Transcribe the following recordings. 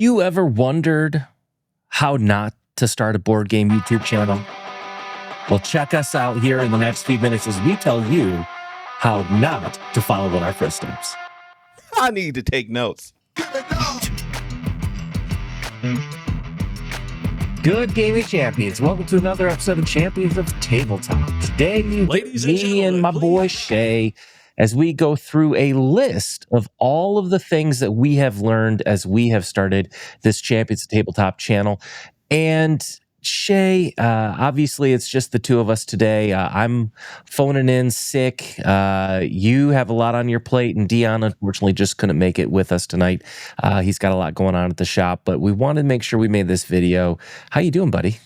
You ever wondered how not to start a board game YouTube channel? Well, check us out here in the next few minutes as we tell you how not to follow in our footsteps. I need to take notes. Good gaming champions, welcome to another episode of Champions of Tabletop. Today, Ladies and me and gentlemen, my boy Shay, as we go through a list of all of the things that we have learned as we have started this Champions of Tabletop channel. And Shay, obviously it's just the two of us today. I'm phoning in sick. You have a lot on your plate, and Dion unfortunately just couldn't make it with us tonight. He's got a lot going on at the shop, but we wanted to make sure we made this video. How you doing, buddy?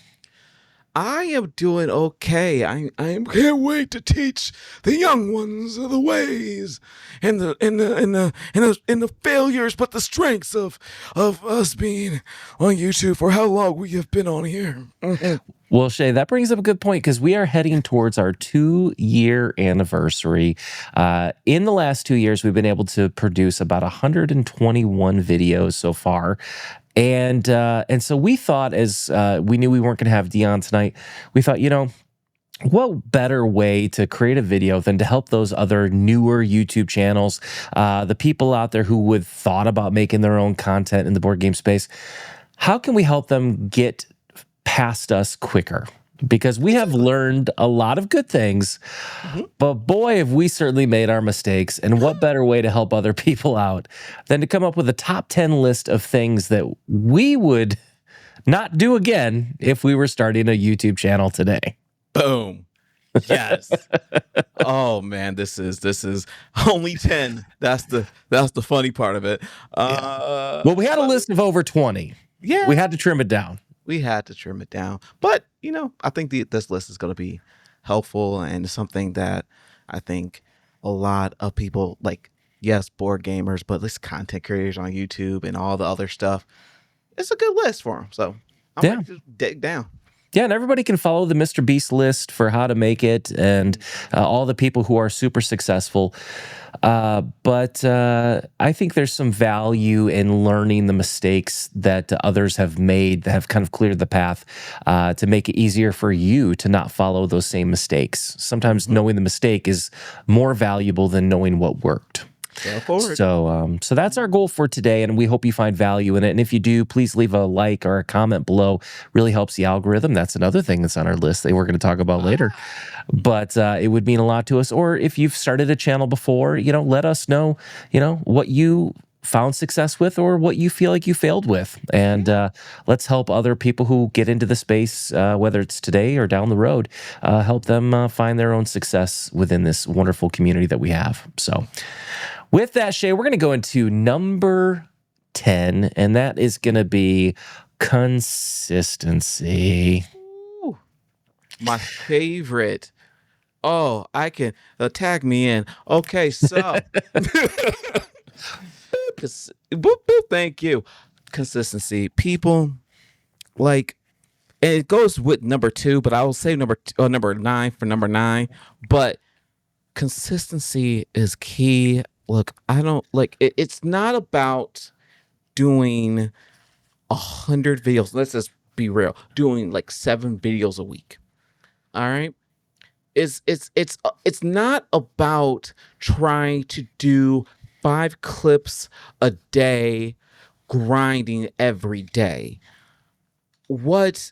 I am doing okay. I can't wait to teach the young ones the ways and the failures, but the strengths of us being on YouTube for how long we have been on here. Well, Shay, that brings up a good point because we are heading towards our 2-year anniversary. In the last 2 years, we've been able to produce about 121 videos so far. And so we thought, as we knew we weren't going to have Dion tonight, we thought, what better way to create a video than to help those other newer YouTube channels, the people out there who would thought about making their own content in the board game space? How can we help them get past us quicker? Because we have learned a lot of good things, but boy, have we certainly made our mistakes. And what better way to help other people out than to come up with a top 10 list of things that we would not do again if we were starting a YouTube channel today. Boom. Yes. Oh man, this is only 10. That's the funny part of it. Well, we had a list of over 20. Yeah. We had to trim it down. We had to trim it down. But, I think this list is going to be helpful and something that I think a lot of people, like, yes, board gamers, but this content creators on YouTube and all the other stuff, it's a good list for them. So I'm going to just dig down. Yeah, and everybody can follow the Mr. Beast list for how to make it and all the people who are super successful. But I think there's some value in learning the mistakes that others have made that have kind of cleared the path to make it easier for you to not follow those same mistakes. Sometimes knowing the mistake is more valuable than knowing what worked. So that's our goal for today, and we hope you find value in it. And if you do, please leave a like or a comment below. Really helps the algorithm. That's another thing that's on our list that we're going to talk about later. But it would mean a lot to us. Or if you've started a channel before, let us know, what you found success with or what you feel like you failed with. And let's help other people who get into the space, whether it's today or down the road, help them find their own success within this wonderful community that we have. So with that, Shay, we're going to go into number 10, and that is going to be consistency. Ooh, my favorite. Oh, I can tag me in. Okay, so thank you. Consistency. People, like, and it goes with number 2, but I will say number 9 for number 9. But consistency is key. Look, I don't like it. It's not about doing 100 videos. Let's just be real. Doing like 7 videos a week. All right. It's not about trying to do 5 clips a day, grinding every day. What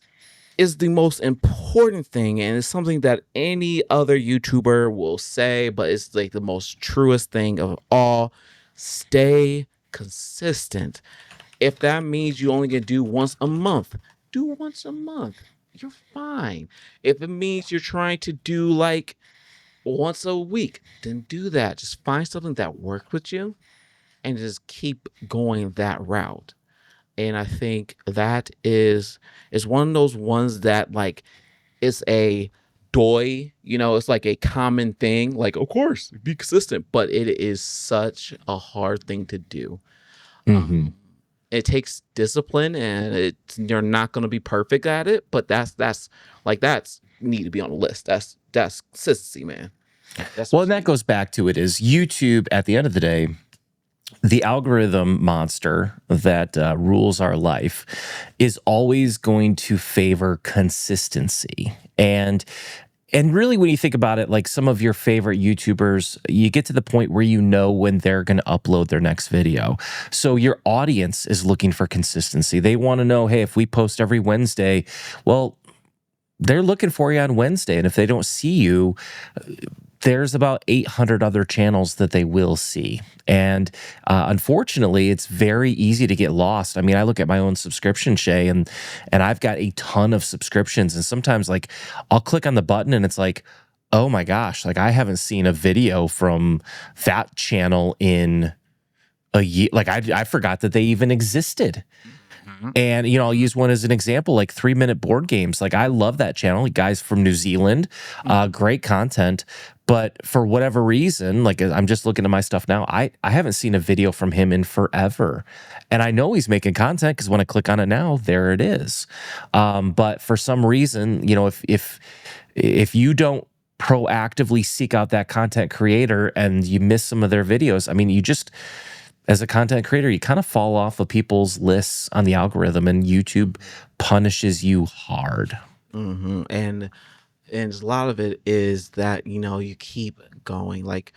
is the most important thing, and it's something that any other YouTuber will say, but it's like the most truest thing of all: stay consistent. If that means you only can do once a month, do once a month. You're fine. If it means you're trying to do like once a week, then do that. Just find something that works with you and just keep going that route. And I think that is one of those ones that, like, it's a it's like a common thing. Like, of course, be consistent, but it is such a hard thing to do. It takes discipline, and you're not going to be perfect at it. But that's need to be on the list. That's consistency, man. Well, and that goes back to it is YouTube at the end of the day the algorithm monster that rules our life is always going to favor consistency. And really, when you think about it, like some of your favorite YouTubers, you get to the point where you know when they're going to upload their next video. So your audience is looking for consistency. They want to know, hey, if we post every Wednesday, well, they're looking for you on Wednesday. And if they don't see you, there's about 800 other channels that they will see. And unfortunately, it's very easy to get lost. I mean, I look at my own subscription, Shay, and I've got a ton of subscriptions. And sometimes like I'll click on the button and it's like, oh my gosh, like I haven't seen a video from that channel in a year. Like I forgot that they even existed. And, you know, I'll use one as an example, like 3 Minute Board Games. Like, I love that channel. Guys from New Zealand, great content. But for whatever reason, like, I'm just looking at my stuff now, I haven't seen a video from him in forever. And I know he's making content because when I click on it now, there it is. But for some reason, you know, if you don't proactively seek out that content creator and you miss some of their videos, I mean, you just, as a content creator, you kind of fall off of people's lists on the algorithm, and YouTube punishes you hard. And a lot of it is that, you know, you keep going. Like,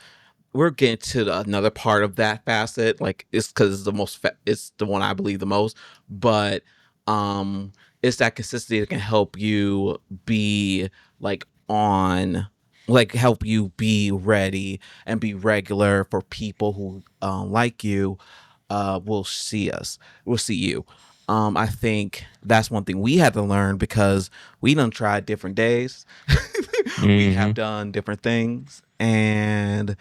we're getting to another part of that facet. Like, it's because it's the most, it's the one I believe the most. But it's that consistency that can help you be like on, like help you be ready and be regular for people who like you will see us, will see you. I think that's one thing we had to learn because we done tried different days. We have done different things, and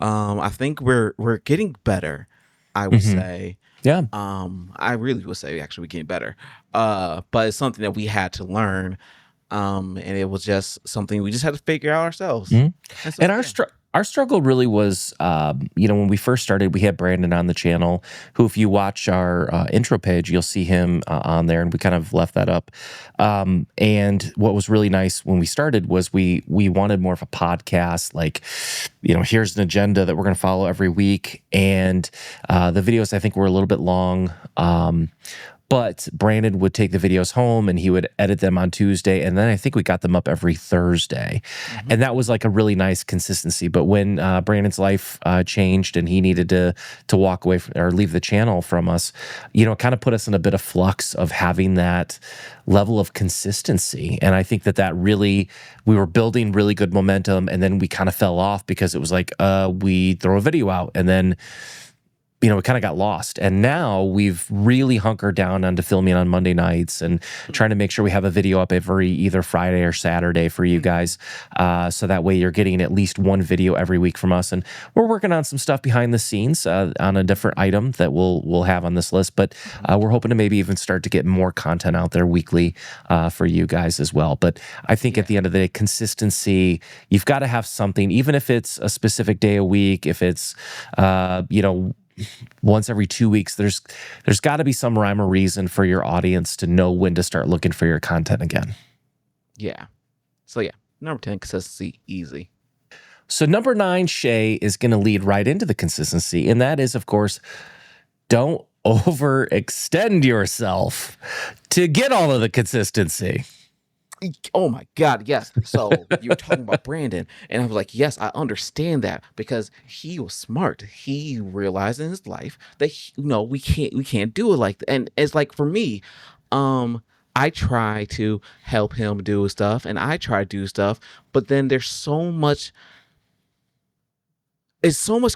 I think we're getting better. I would say. Yeah. I really would say actually we're getting better. But it's something that we had to learn. And it was just something we just had to figure out ourselves. And so, our our struggle really was, you know, when we first started, we had Brandon on the channel, who, if you watch our intro page, you'll see him on there, and we kind of left that up. And what was really nice when we started was we wanted more of a podcast, like, you know, here's an agenda that we're going to follow every week. And the videos, I think, were a little bit long. But Brandon would take the videos home and he would edit them on Tuesday. And then I think we got them up every Thursday. And that was like a really nice consistency. But when Brandon's life changed and he needed to walk away from, or leave the channel from us, you know, it kind of put us in a bit of flux of having that level of consistency. And I think that really, we were building really good momentum, and then we kind of fell off because it was like, we throw a video out and then, you know, we kind of got lost. And now we've really hunkered down onto filming on Monday nights and trying to make sure we have a video up every either Friday or Saturday for you guys. So that way you're getting at least one video every week from us. And we're working on some stuff behind the scenes on a different item that we'll have on this list. But we're hoping to maybe even start to get more content out there weekly for you guys as well. But I think at the end of the day, consistency, you've got to have something, even if it's a specific day a week, if it's, you know, once every 2 weeks, there's got to be some rhyme or reason for your audience to know when to start looking for your content again. Yeah. So yeah, number 10, consistency, easy. So number 9, Shay, is going to lead right into the consistency. And that is, of course, don't overextend yourself to get all of the consistency. Oh my God, yes. So you were talking about Brandon, and I was like, yes, I understand that, because he was smart. He realized in his life that we can't do it like that. And it's like, for me, I try to help him do stuff, and I try to do stuff, but then there's so much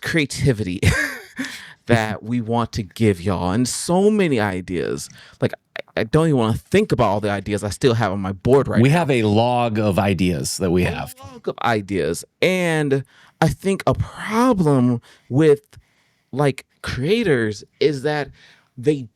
creativity that we want to give y'all, and so many ideas. Like, I don't even want to think about all the ideas I still have on my board right now. We have a log of ideas that we have. A log of ideas. And I think a problem with like creators is that they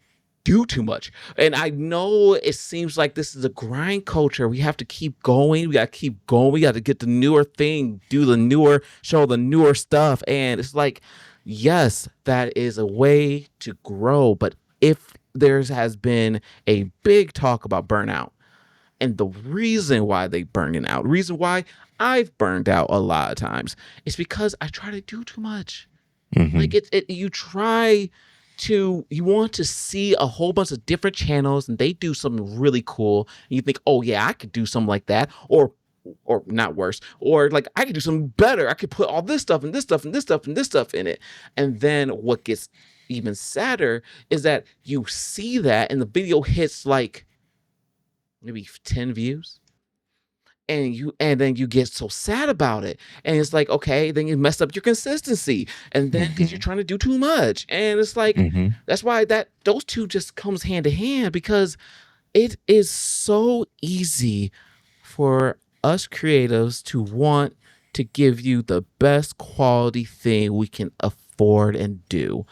do too much. And I know it seems like this is a grind culture. We have to keep going. We got to keep going. We got to get the newer thing, show the newer stuff. And it's like, yes, that is a way to grow. But if there has been a big talk about burnout, and the reason why they burning out, reason why I've burned out a lot of times, is because I try to do too much. Mhm. Like you try to, you want to see a whole bunch of different channels and they do something really cool and you think, oh yeah, I could do something like that, or not worse, or like I could do something better. I could put all this stuff and this stuff and this stuff and this stuff in it. And then what gets even sadder is that you see that and the video hits like maybe 10 views, and then you get so sad about it, and it's like, okay, then you mess up your consistency, and then because you're Mhm. trying to do too much, and it's like, Mhm. that's why that those two just comes hand to hand, because it is so easy for us creatives to want to give you the best quality thing we can afford and do,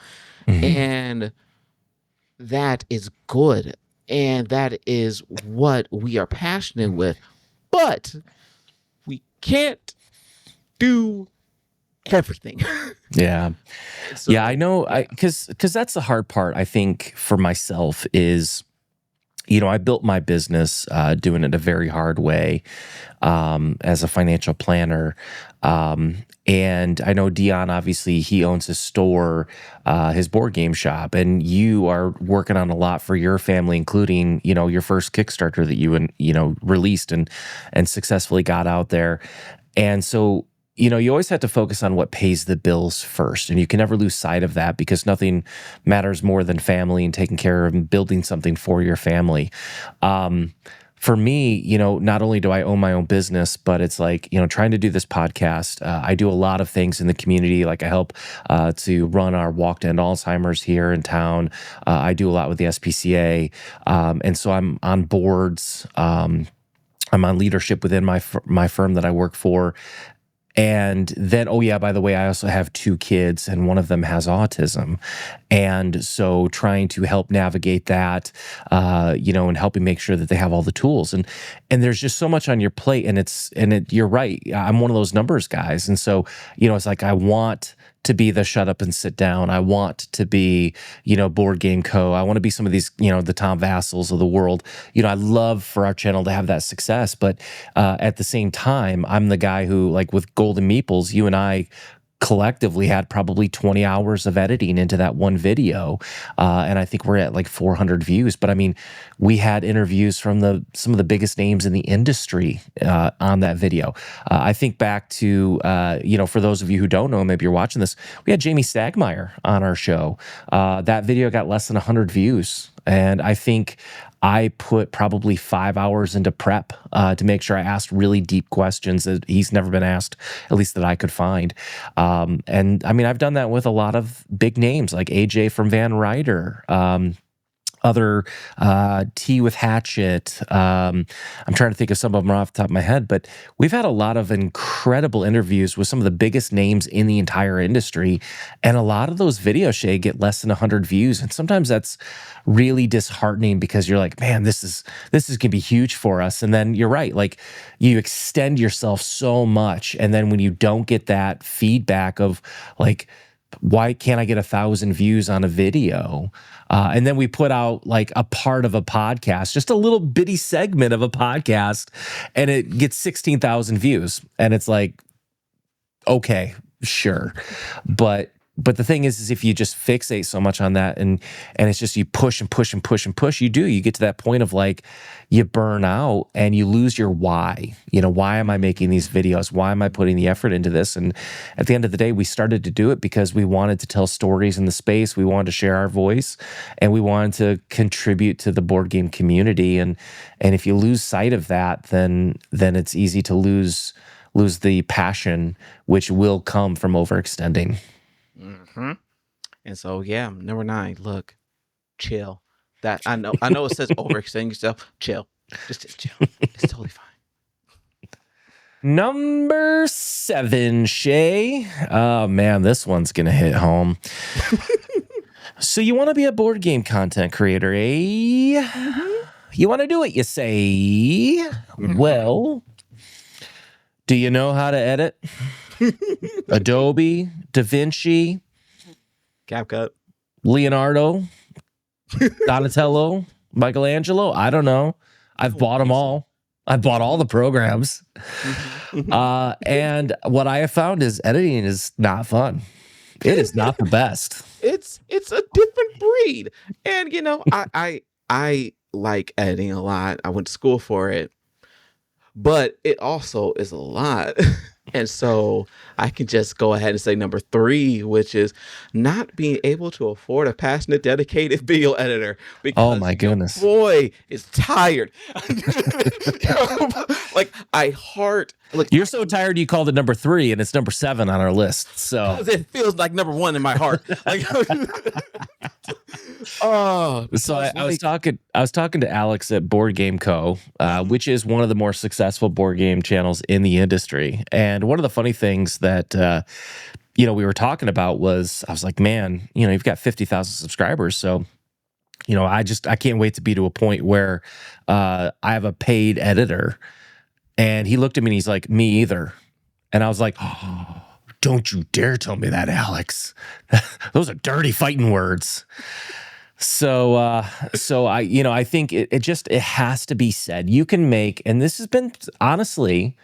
Mhm. and that is good, and that is what we are passionate with, but we can't do everything. Yeah. Yeah, I So know. yeah. Because that's the hard part, I think, for myself is, I built my business doing it a very hard way as a financial planner. And I know Dion, obviously, he owns his store, his board game shop, and you are working on a lot for your family, including, your first Kickstarter that you, released and successfully got out there. And so, you always have to focus on what pays the bills first. And you can never lose sight of that because nothing matters more than family and taking care of and building something for your family. Um, for me, not only do I own my own business, but it's like, trying to do this podcast. I do a lot of things in the community. Like I help to run our Walk to End Alzheimer's here in town. I do a lot with the SPCA. And so I'm on boards. I'm on leadership within my firm that I work for. And then, oh yeah, by the way, I also have 2 kids and one of them has autism. And so trying to help navigate that, and helping make sure that they have all the tools. And there's just so much on your plate, you're right. I'm one of those numbers guys. And so, it's like I want to be the shut up and sit down. I want to be, Board Game Co. I want to be some of these, the Tom Vassals of the world. I love for our channel to have that success, but at the same time, I'm the guy who, like with Golden Meeples, you and I collectively had probably 20 hours of editing into that one video. And I think we're at like 400 views. But I mean, we had interviews from some of the biggest names in the industry on that video. I think back to, for those of you who don't know, maybe you're watching this, we had Jamie Stagmeyer on our show. That video got less than 100 views. And I think I put probably 5 hours into prep to make sure I asked really deep questions that he's never been asked, at least that I could find. And I mean, I've done that with a lot of big names like AJ from Van Ryder, other Tea with Hatchet. I'm trying to think of some of them off the top of my head, but we've had a lot of incredible interviews with some of the biggest names in the entire industry. And a lot of those videos, Shay, get less than 100 views. And sometimes that's really disheartening because you're like, man, this is gonna be huge for us. And then you're right, like you extend yourself so much. And then when you don't get that feedback of like, why can't I get 1,000 views on a video? And then we put out like a part of a podcast, just a little bitty segment of a podcast, and it gets 16,000 views. And it's like, okay, sure. But the thing is if you just fixate so much on that and it's just you push and push and push and push, you get to that point of like you burn out and you lose your why. Why am I making these videos? Why am I putting the effort into this? And at the end of the day, we started to do it because we wanted to tell stories in the space. We wanted to share our voice and we wanted to contribute to the board game community. And if you lose sight of that, then it's easy to lose the passion, which will come from overextending. Mm-hmm. And so yeah, number 9. Look, chill. That I know it says overextend yourself. Chill. Just chill. It's totally fine. Number 7, Shay. Oh man, this one's gonna hit home. So you want to be a board game content creator, eh? Mm-hmm. You want to do it, you say? Well, do you know how to edit? Adobe, DaVinci, CapCut. Leonardo, Donatello, Michelangelo? I don't know. I've bought them all. I bought all the programs. Mm-hmm. And what I have found is editing is not fun. It is not the best. It's a different breed. And I like editing a lot. I went to school for it, but it also is a lot. And so I can just go ahead and say number 3, which is not being able to afford a passionate, dedicated video editor Oh because my your goodness. boy is tired. Like I heart like You're so tired you called it number 3 and it's number 7 on our list. So it feels like number 1 in my heart. Like oh, So I was like talking to Alex at Board Game Co., which is one of the more successful board game channels in the industry. And one of the funny things that we were talking about was I was like, man, you've got 50,000 subscribers, so I can't wait to be to a point where I have a paid editor. And he looked at me and he's like, me either. And I was like, oh, don't you dare tell me that, Alex. Those are dirty fighting words. So I think it has to be said. You can make, and this has been honestly,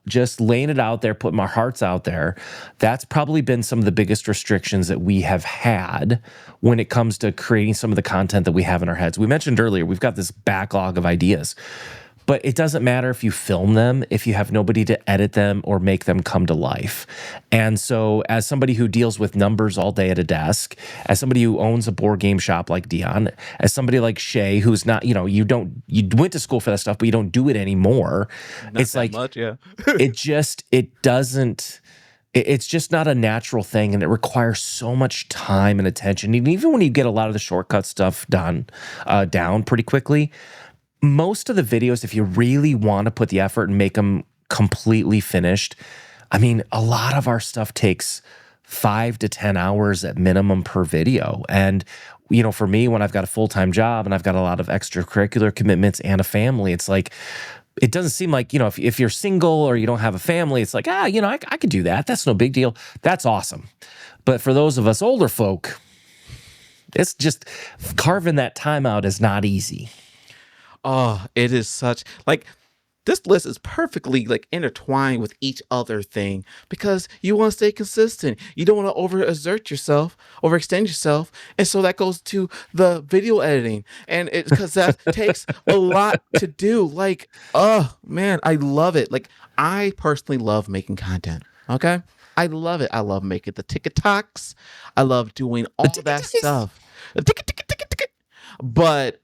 just laying it out there, putting our hearts out there. That's probably been some of the biggest restrictions that we have had when it comes to creating some of the content that we have in our heads. We mentioned earlier, we've got this backlog of ideas. But it doesn't matter if you film them, if you have nobody to edit them or make them come to life. And so as somebody who deals with numbers all day at a desk, as somebody who owns a board game shop like Dion, as somebody like Shay, who's not, you went to school for that stuff, but you don't do it anymore. not It's that like, much, yeah. it's just not a natural thing, and it requires so much time and attention. And even when you get a lot of the shortcut stuff down pretty quickly, most of the videos, if you really want to put the effort and make them completely finished, I mean, a lot of our stuff takes 5 to 10 hours at minimum per video. And, for me, when I've got a full-time job and I've got a lot of extracurricular commitments and a family, it's like, it doesn't seem like, if you're single or you don't have a family, it's like, I could do that. That's no big deal. That's awesome. But for those of us older folk, it's just carving that time out is not easy. Oh, it is such like this list is perfectly like intertwined with each other thing because you want to stay consistent. You don't want to overextend yourself. And so that goes to the video editing. And it because that takes a lot to do. Like, oh man, I love it. Like I personally love making content. Okay. I love it. I love making the TikToks. I love doing all that stuff. But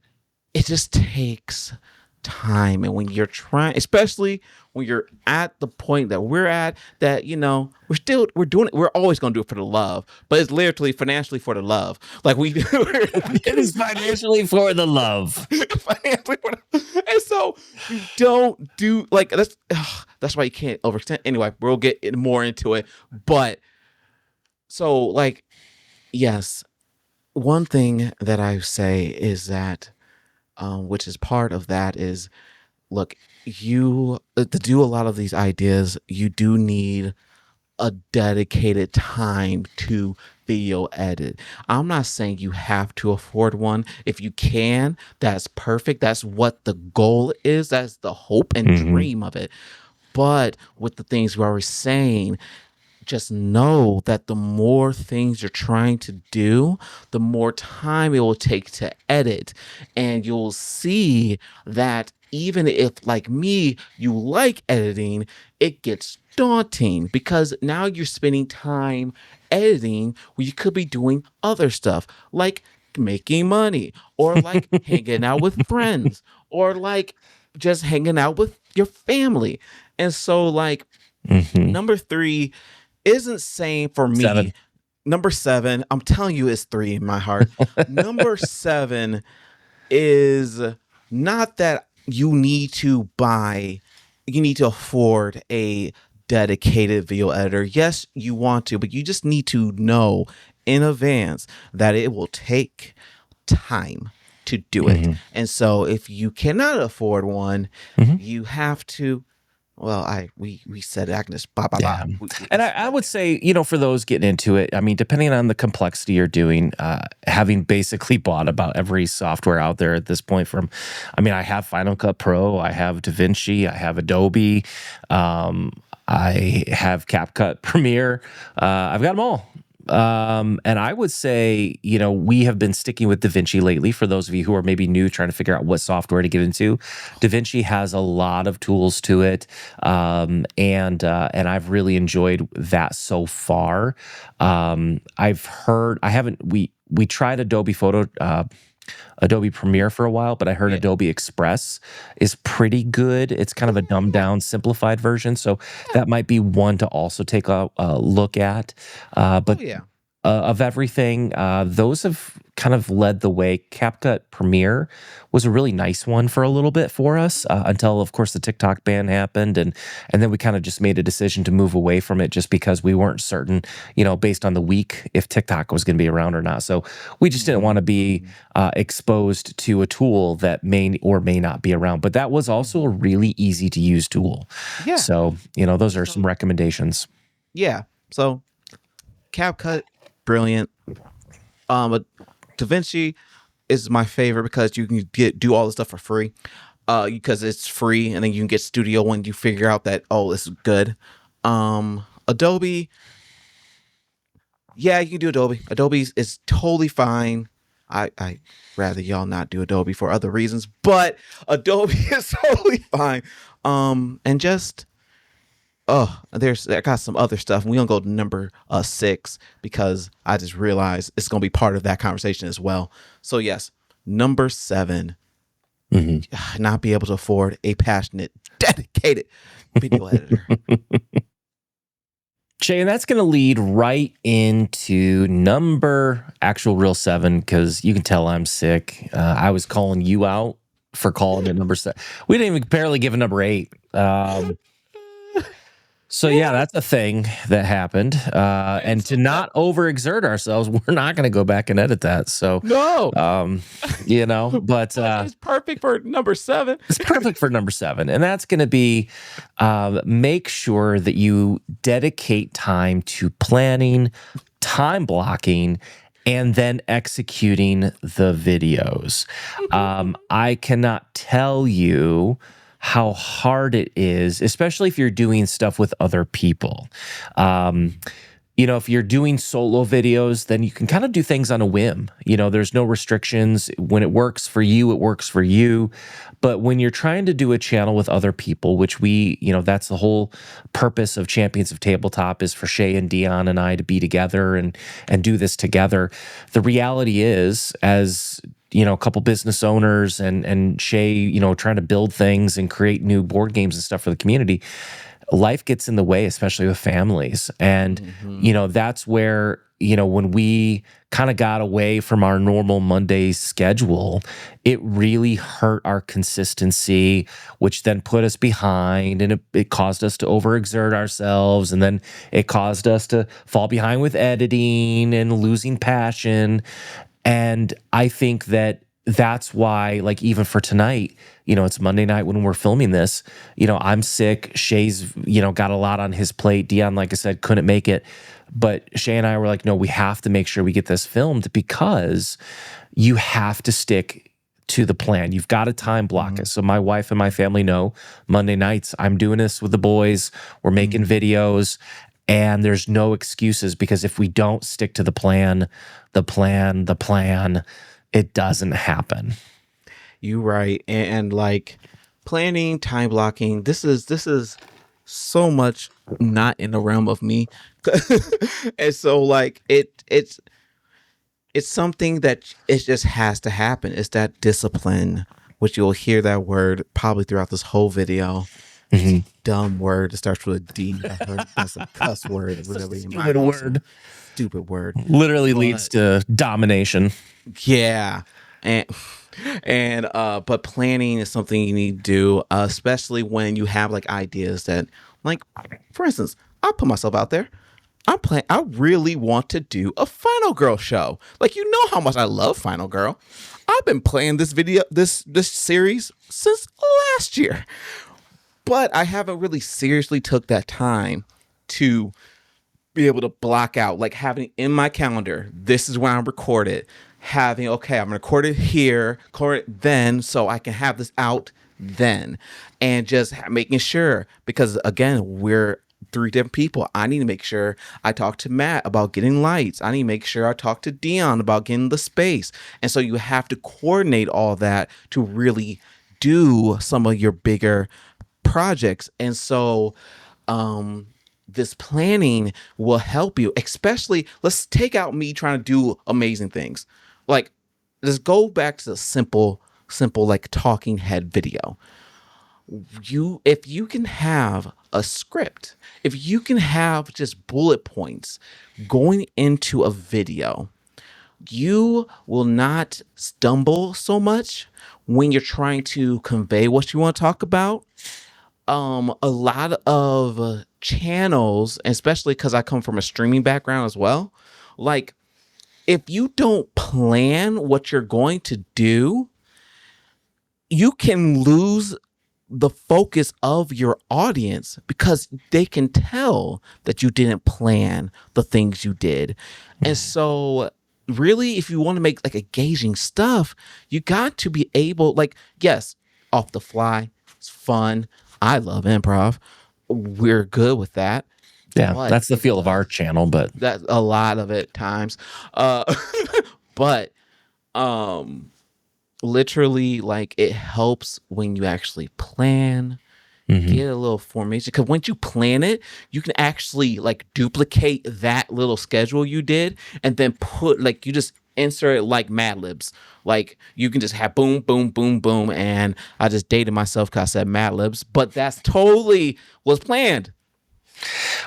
it just takes time. And when you're trying, especially when you're at the point that we're at, that, we're doing it. We're always going to do it for the love, but it's literally financially for the love. Like it is financially for the love. Financially for the, and so you don't do like, that's why you can't overextend. Anyway, we'll get more into it. But so like, yes, one thing that I say is that, which is part of that is, look, you to do a lot of these ideas, you do need a dedicated time to video edit. I'm not saying you have to afford one. If you can, that's perfect. That's what the goal is. That's the hope and dream of it. But with the things we're always saying, just know that the more things you're trying to do, the more time it will take to edit. And you'll see that even if, like me, you like editing, it gets daunting because now you're spending time editing where you could be doing other stuff like making money or like hanging out with friends or like just hanging out with your family. And so like number 3 isn't saying for me. 7. Number 7, I'm telling you, it's 3 in my heart. Number 7 is not that you need to afford a dedicated video editor. Yes, you want to, but you just need to know in advance that it will take time to do it. And so if you cannot afford one, you have to. Well, we said Agnes, blah, blah, blah. And I would say, for those getting into it, I mean, depending on the complexity you're doing, having basically bought about every software out there at this point I have Final Cut Pro, I have DaVinci, I have Adobe, I have CapCut Premiere, I've got them all. And I would say, we have been sticking with DaVinci lately. For those of you who are maybe new, trying to figure out what software to get into, DaVinci has a lot of tools to it, and I've really enjoyed that so far. I've heard I haven't we tried Adobe Premiere for a while, but I heard Yeah. Adobe Express is pretty good. It's kind of a dumbed down, simplified version, so that might be one to also take a look at. But Yeah. of everything, those have kind of led the way. CapCut Premiere was a really nice one for a little bit for us, until, of course, the TikTok ban happened, and then we kind of just made a decision to move away from it just because we weren't certain, based on the week, if TikTok was going to be around or not. So we just didn't want to be exposed to a tool that may or may not be around. But that was also a really easy to use tool. Yeah. So, those are some recommendations. Yeah. So CapCut, brilliant. But DaVinci is my favorite because you can do all the stuff for free. Because it's free, and then you can get Studio when you figure out that, oh, this is good. Adobe, yeah, you can do Adobe. Adobe is totally fine. I rather y'all not do Adobe for other reasons, but Adobe is totally fine. And just I got some other stuff. We gonna go to number 6 because I just realized it's gonna be part of that conversation as well. So yes, number 7, not be able to afford a passionate, dedicated video editor. Shay, and that's going to lead right into actual real 7, because you can tell I'm sick. I was calling you out for calling it number 7. We didn't even barely give a number 8. So yeah, that's a thing that happened. And to not overexert ourselves, we're not going to go back and edit that. So No, but it's perfect for number 7. it's perfect for number 7. And that's going to be make sure that you dedicate time to planning, time blocking, and then executing the videos. I cannot tell you how hard it is, especially if you're doing stuff with other people. If you're doing solo videos, then you can kind of do things on a whim. There's no restrictions. When it works for you, it works for you. But when you're trying to do a channel with other people, which that's the whole purpose of Champions of Tabletop, is for Shay and Dion and I to be together and do this together. The reality is, as a couple business owners and Shay, trying to build things and create new board games and stuff for the community, life gets in the way, especially with families. And, that's where, when we kind of got away from our normal Monday schedule, it really hurt our consistency, which then put us behind, and it caused us to overexert ourselves. And then it caused us to fall behind with editing and losing passion. And I think that's why, like, even for tonight, it's Monday night when we're filming this, I'm sick. Shay's, got a lot on his plate. Dion, like I said, couldn't make it. But Shay and I were like, no, we have to make sure we get this filmed, because you have to stick to the plan. You've got to time block it. So my wife and my family know Monday nights, I'm doing this with the boys. We're making videos. And there's no excuses, because if we don't stick to the plan, it doesn't happen. You right. And like planning, time blocking, this is so much not in the realm of me. And so like it's something that it just has to happen. It's that discipline, which you'll hear that word probably throughout this whole video. Dumb word. It starts with a D. That's a cuss word. Really, Stupid word. Stupid word. Literally leads to domination. Yeah. But planning is something you need to do, especially when you have like ideas that, like, for instance, I'll put myself out there. I really want to do a Final Girl show. Like, you know how much I love Final Girl. I've been playing this series since last year. But I haven't really seriously took that time to be able to block out, like having in my calendar, this is when I record it. I'm going to record it here, record it then, so I can have this out then. And just making sure, because again, we're three different people. I need to make sure I talk to Matt about getting lights. I need to make sure I talk to Dion about getting the space. And so you have to coordinate all that to really do some of your bigger projects. And so this planning will help you, especially let's take out me trying to do amazing things. Like, let's go back to the simple like talking head video. If you can have a script, if you can have just bullet points going into a video, you will not stumble so much when you're trying to convey what you want to talk about. A lot of channels, especially because I come from a streaming background as well, like, if you don't plan what you're going to do, you can lose the focus of your audience because they can tell that you didn't plan the things you did. And so really, if you want to make like engaging stuff, you got to be able, like, yes, off the fly, it's fun. I love improv. We're good with that. Yeah, But that's the feel of our channel, but that's a lot of it times. But um literally, like, it helps when you actually plan, get a little formation, because once you plan it, you can actually like duplicate that little schedule you did and then put, like, you just insert it like Mad Libs. Like, you can just have boom boom boom boom, and I just dated myself because I said Mad Libs, but that's totally was planned.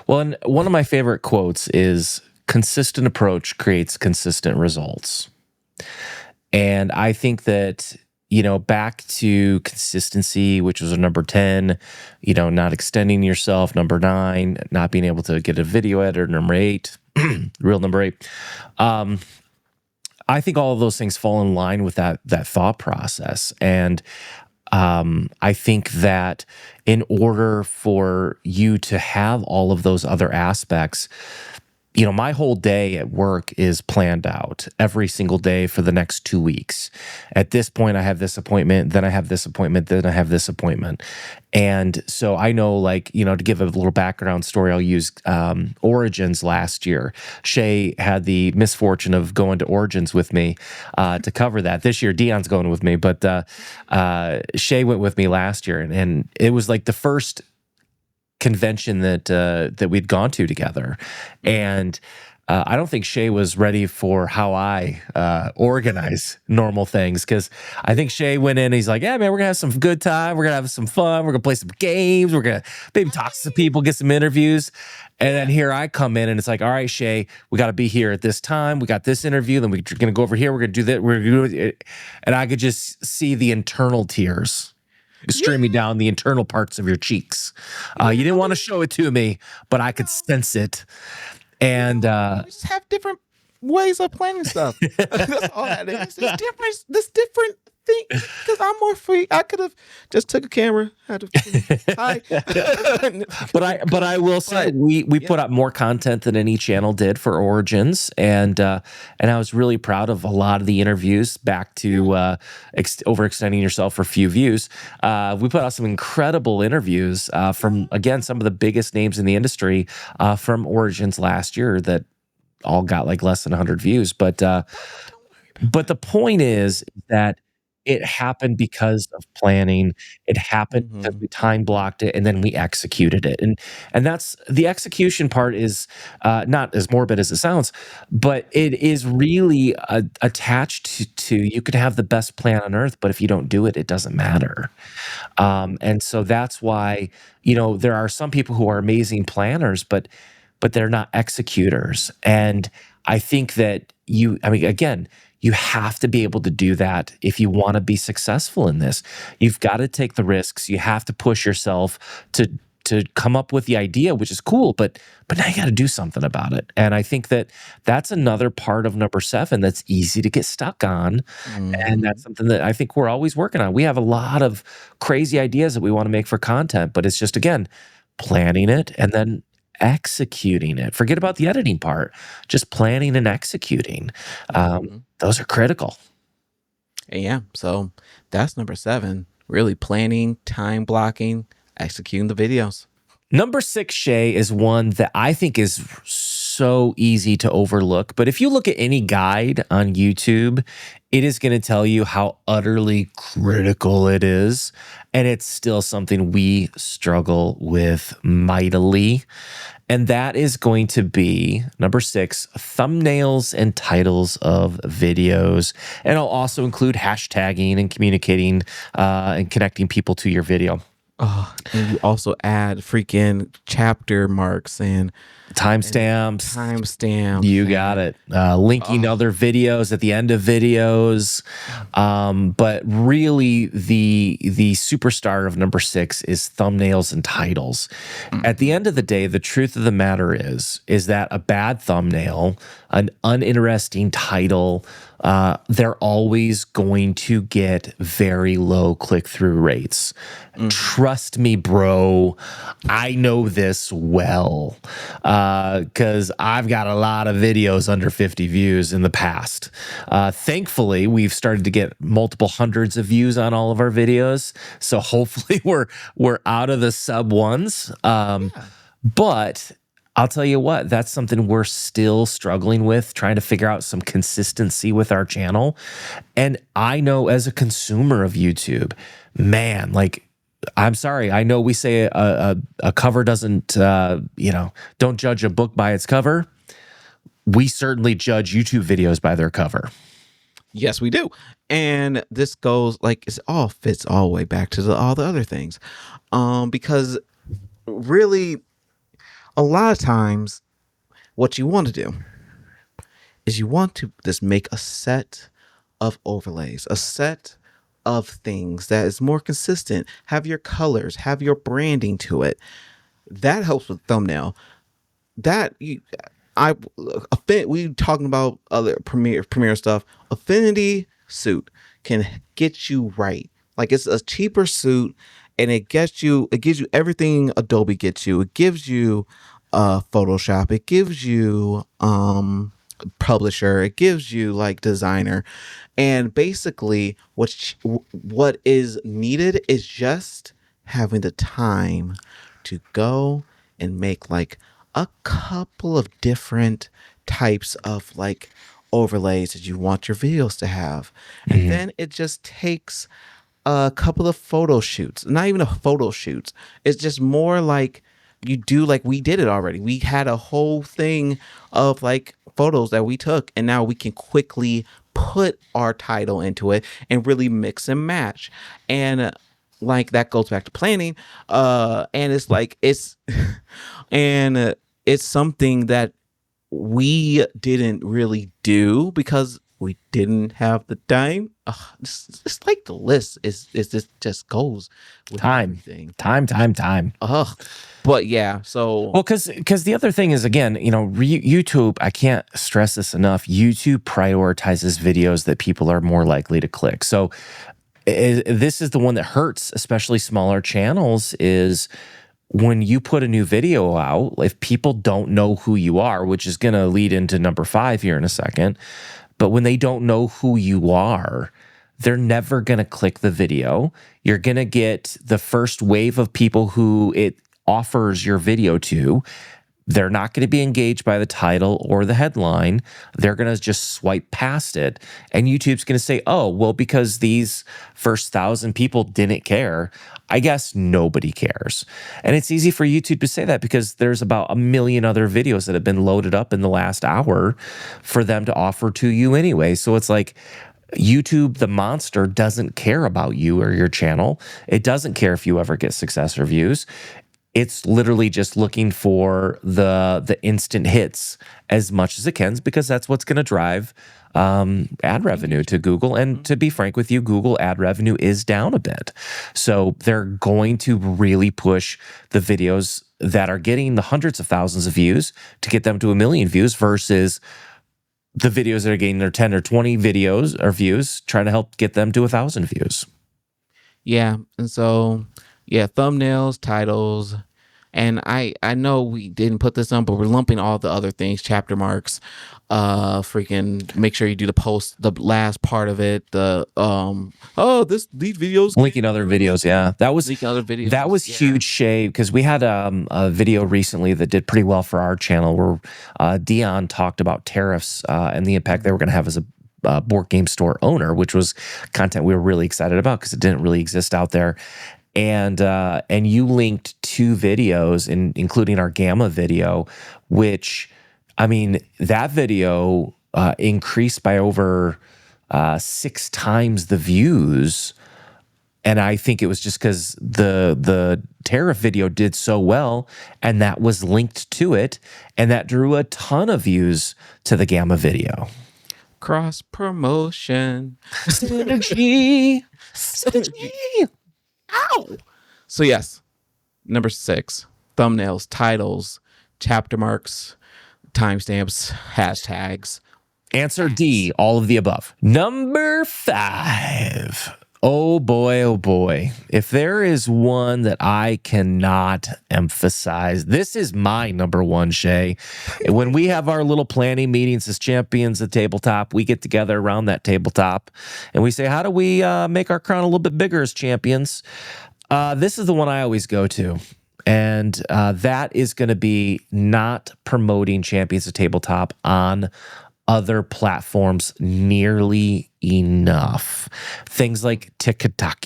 well, and one of my favorite quotes is consistent approach creates consistent results. And I think that, back to consistency, which was a number 10, not extending yourself, number 9, not being able to get a video editor, number 8, real number 8. I think all of those things fall in line with that thought process. And I think that in order for you to have all of those other aspects, my whole day at work is planned out every single day for the next 2 weeks. At this point, I have this appointment, then I have this appointment, then I have this appointment. And so I know, like, to give a little background story, I'll use Origins last year. Shay had the misfortune of going to Origins with me to cover that. This year, Dion's going with me, but Shay went with me last year. And it was like the first convention that we'd gone to together, and I don't think Shay was ready for how I organize normal things, because I think Shay went in and he's like, yeah, man, we're gonna have some good time, we're gonna have some fun, we're gonna play some games, we're gonna maybe talk to some people, get some interviews. And then here I come in and it's like, all right, Shay, we got to be here at this time, we got this interview, then we're gonna go over here, we're gonna do that, we're gonna do it. And I could just see the internal tears streaming down the internal parts of your cheeks. You didn't want to show it to me, but I could sense it. And We just have different ways of planning stuff. That's all that is. It's different. This different thing, because I'm more free. I could have just took a camera. Had to hi. but I will say we put out more content than any channel did for Origins, and I was really proud of a lot of the interviews. Back to overextending yourself for few views. We put out some incredible interviews from, again, some of the biggest names in the industry from Origins last year that all got like less than 100 views. But the point is that it happened because of planning. It happened because we time blocked it and then we executed it. And that's the execution part is not as morbid as it sounds, but it is really attached to you could have the best plan on earth, but if you don't do it, it doesn't matter. And so that's why, there are some people who are amazing planners, but they're not executors. And I think that again, you have to be able to do that if you want to be successful in this. You've got to take the risks. You have to push yourself to come up with the idea, which is cool, but now you got to do something about it. And I think that that's another part of number 7 that's easy to get stuck on. And that's something that I think we're always working on. We have a lot of crazy ideas that we want to make for content, but it's just, again, planning it and then executing it. Forget about the editing part, just planning and executing. Those are critical. Yeah, so that's number 7. Really planning, time blocking, executing the videos. Number 6, Shay, is one that I think is so easy to overlook. But if you look at any guide on YouTube, it is going to tell you how utterly critical it is. And it's still something we struggle with mightily. And that is going to be number 6, thumbnails and titles of videos. And I'll also include hashtagging and communicating and connecting people to your video. Oh, and you also add freaking chapter marks and Timestamps. You got it. Linking other videos at the end of videos. But really, the superstar of number 6 is thumbnails and titles. At the end of the day, the truth of the matter is that a bad thumbnail, an uninteresting title, they're always going to get very low click-through rates. Trust me, bro. I know this well because I've got a lot of videos under 50 views in the past. Thankfully, we've started to get multiple hundreds of views on all of our videos. So hopefully we're out of the sub ones. But I'll tell you what, that's something we're still struggling with, trying to figure out some consistency with our channel. And I know as a consumer of YouTube, man, like, I'm sorry, I know we say a cover doesn't, don't judge a book by its cover. We certainly judge YouTube videos by their cover. Yes, we do. And this goes like it all fits all the way back to all the other things. Because really, a lot of times what you want to do is you want to just make a set of overlays, a set of things that is more consistent, have your colors, have your branding to it. That helps with thumbnail. We talking about other Premiere stuff. Affinity suit can get you right. Like, it's a cheaper suit and it gives you everything Adobe gets you. It gives you Photoshop, it gives you Publisher, it gives you like Designer. And basically what is needed is just having the time to go and make like a couple of different types of like overlays that you want your videos to have. And then it just takes a couple of photo shoots, not even a photo shoots. It's just more like you do, like we did it already. We had a whole thing of like photos that we took, and now we can quickly put our title into it and really mix and match. And like that goes back to planning. And it's like it's something that we didn't really do because we didn't have the time. It's like the list is this just goes with everything. Time. But yeah, so well, because the other thing is, again, YouTube, I can't stress this enough. YouTube prioritizes videos that people are more likely to click. So this is the one that hurts, especially smaller channels, is when you put a new video out, if people don't know who you are, which is going to lead into number 5 here in a second, but when they don't know who you are, they're never going to click the video. You're going to get the first wave of people who it offers your video to. They're not going to be engaged by the title or the headline. They're going to just swipe past it. And YouTube's going to say, oh, well, because these first 1,000 people didn't care, I guess nobody cares. And it's easy for YouTube to say that because there's about 1 million other videos that have been loaded up in the last hour for them to offer to you anyway. So it's like YouTube, the monster, doesn't care about you or your channel. It doesn't care if you ever get success or views. It's literally just looking for the instant hits as much as it can, because that's what's going to drive ad revenue to Google. And to be frank with you, Google ad revenue is down a bit. So they're going to really push the videos that are getting the hundreds of thousands of views to get them to 1 million views versus the videos that are getting their 10 or 20 videos or views, trying to help get them to 1,000 views. Yeah. And so, yeah, thumbnails, titles, And I know we didn't put this on, but we're lumping all the other things, chapter marks, freaking make sure you do the last part of it, these videos Linking other videos, yeah. That was leak other videos. huge, Shay, because we had a video recently that did pretty well for our channel where Dion talked about tariffs and the impact they were going to have as a board game store owner, which was content we were really excited about because it didn't really exist out there. And you linked 2 videos, including our Gamma video, which, I mean, that video increased by over 6 times the views. And I think it was just because the tariff video did so well, and that was linked to it, and that drew a ton of views to the Gamma video. Cross promotion. Synergy. Ow! So yes, number 6, thumbnails, titles, chapter marks, timestamps, hashtags. Answer D, all of the above. Number 5. Oh boy. If there is one that I cannot emphasize, this is my number 1, Shay. When we have our little planning meetings as champions at Tabletop, we get together around that tabletop and we say, how do we make our crown a little bit bigger as champions? This is the one I always go to. And that is going to be not promoting Champions of Tabletop on other platforms nearly enough. Things like TikTok,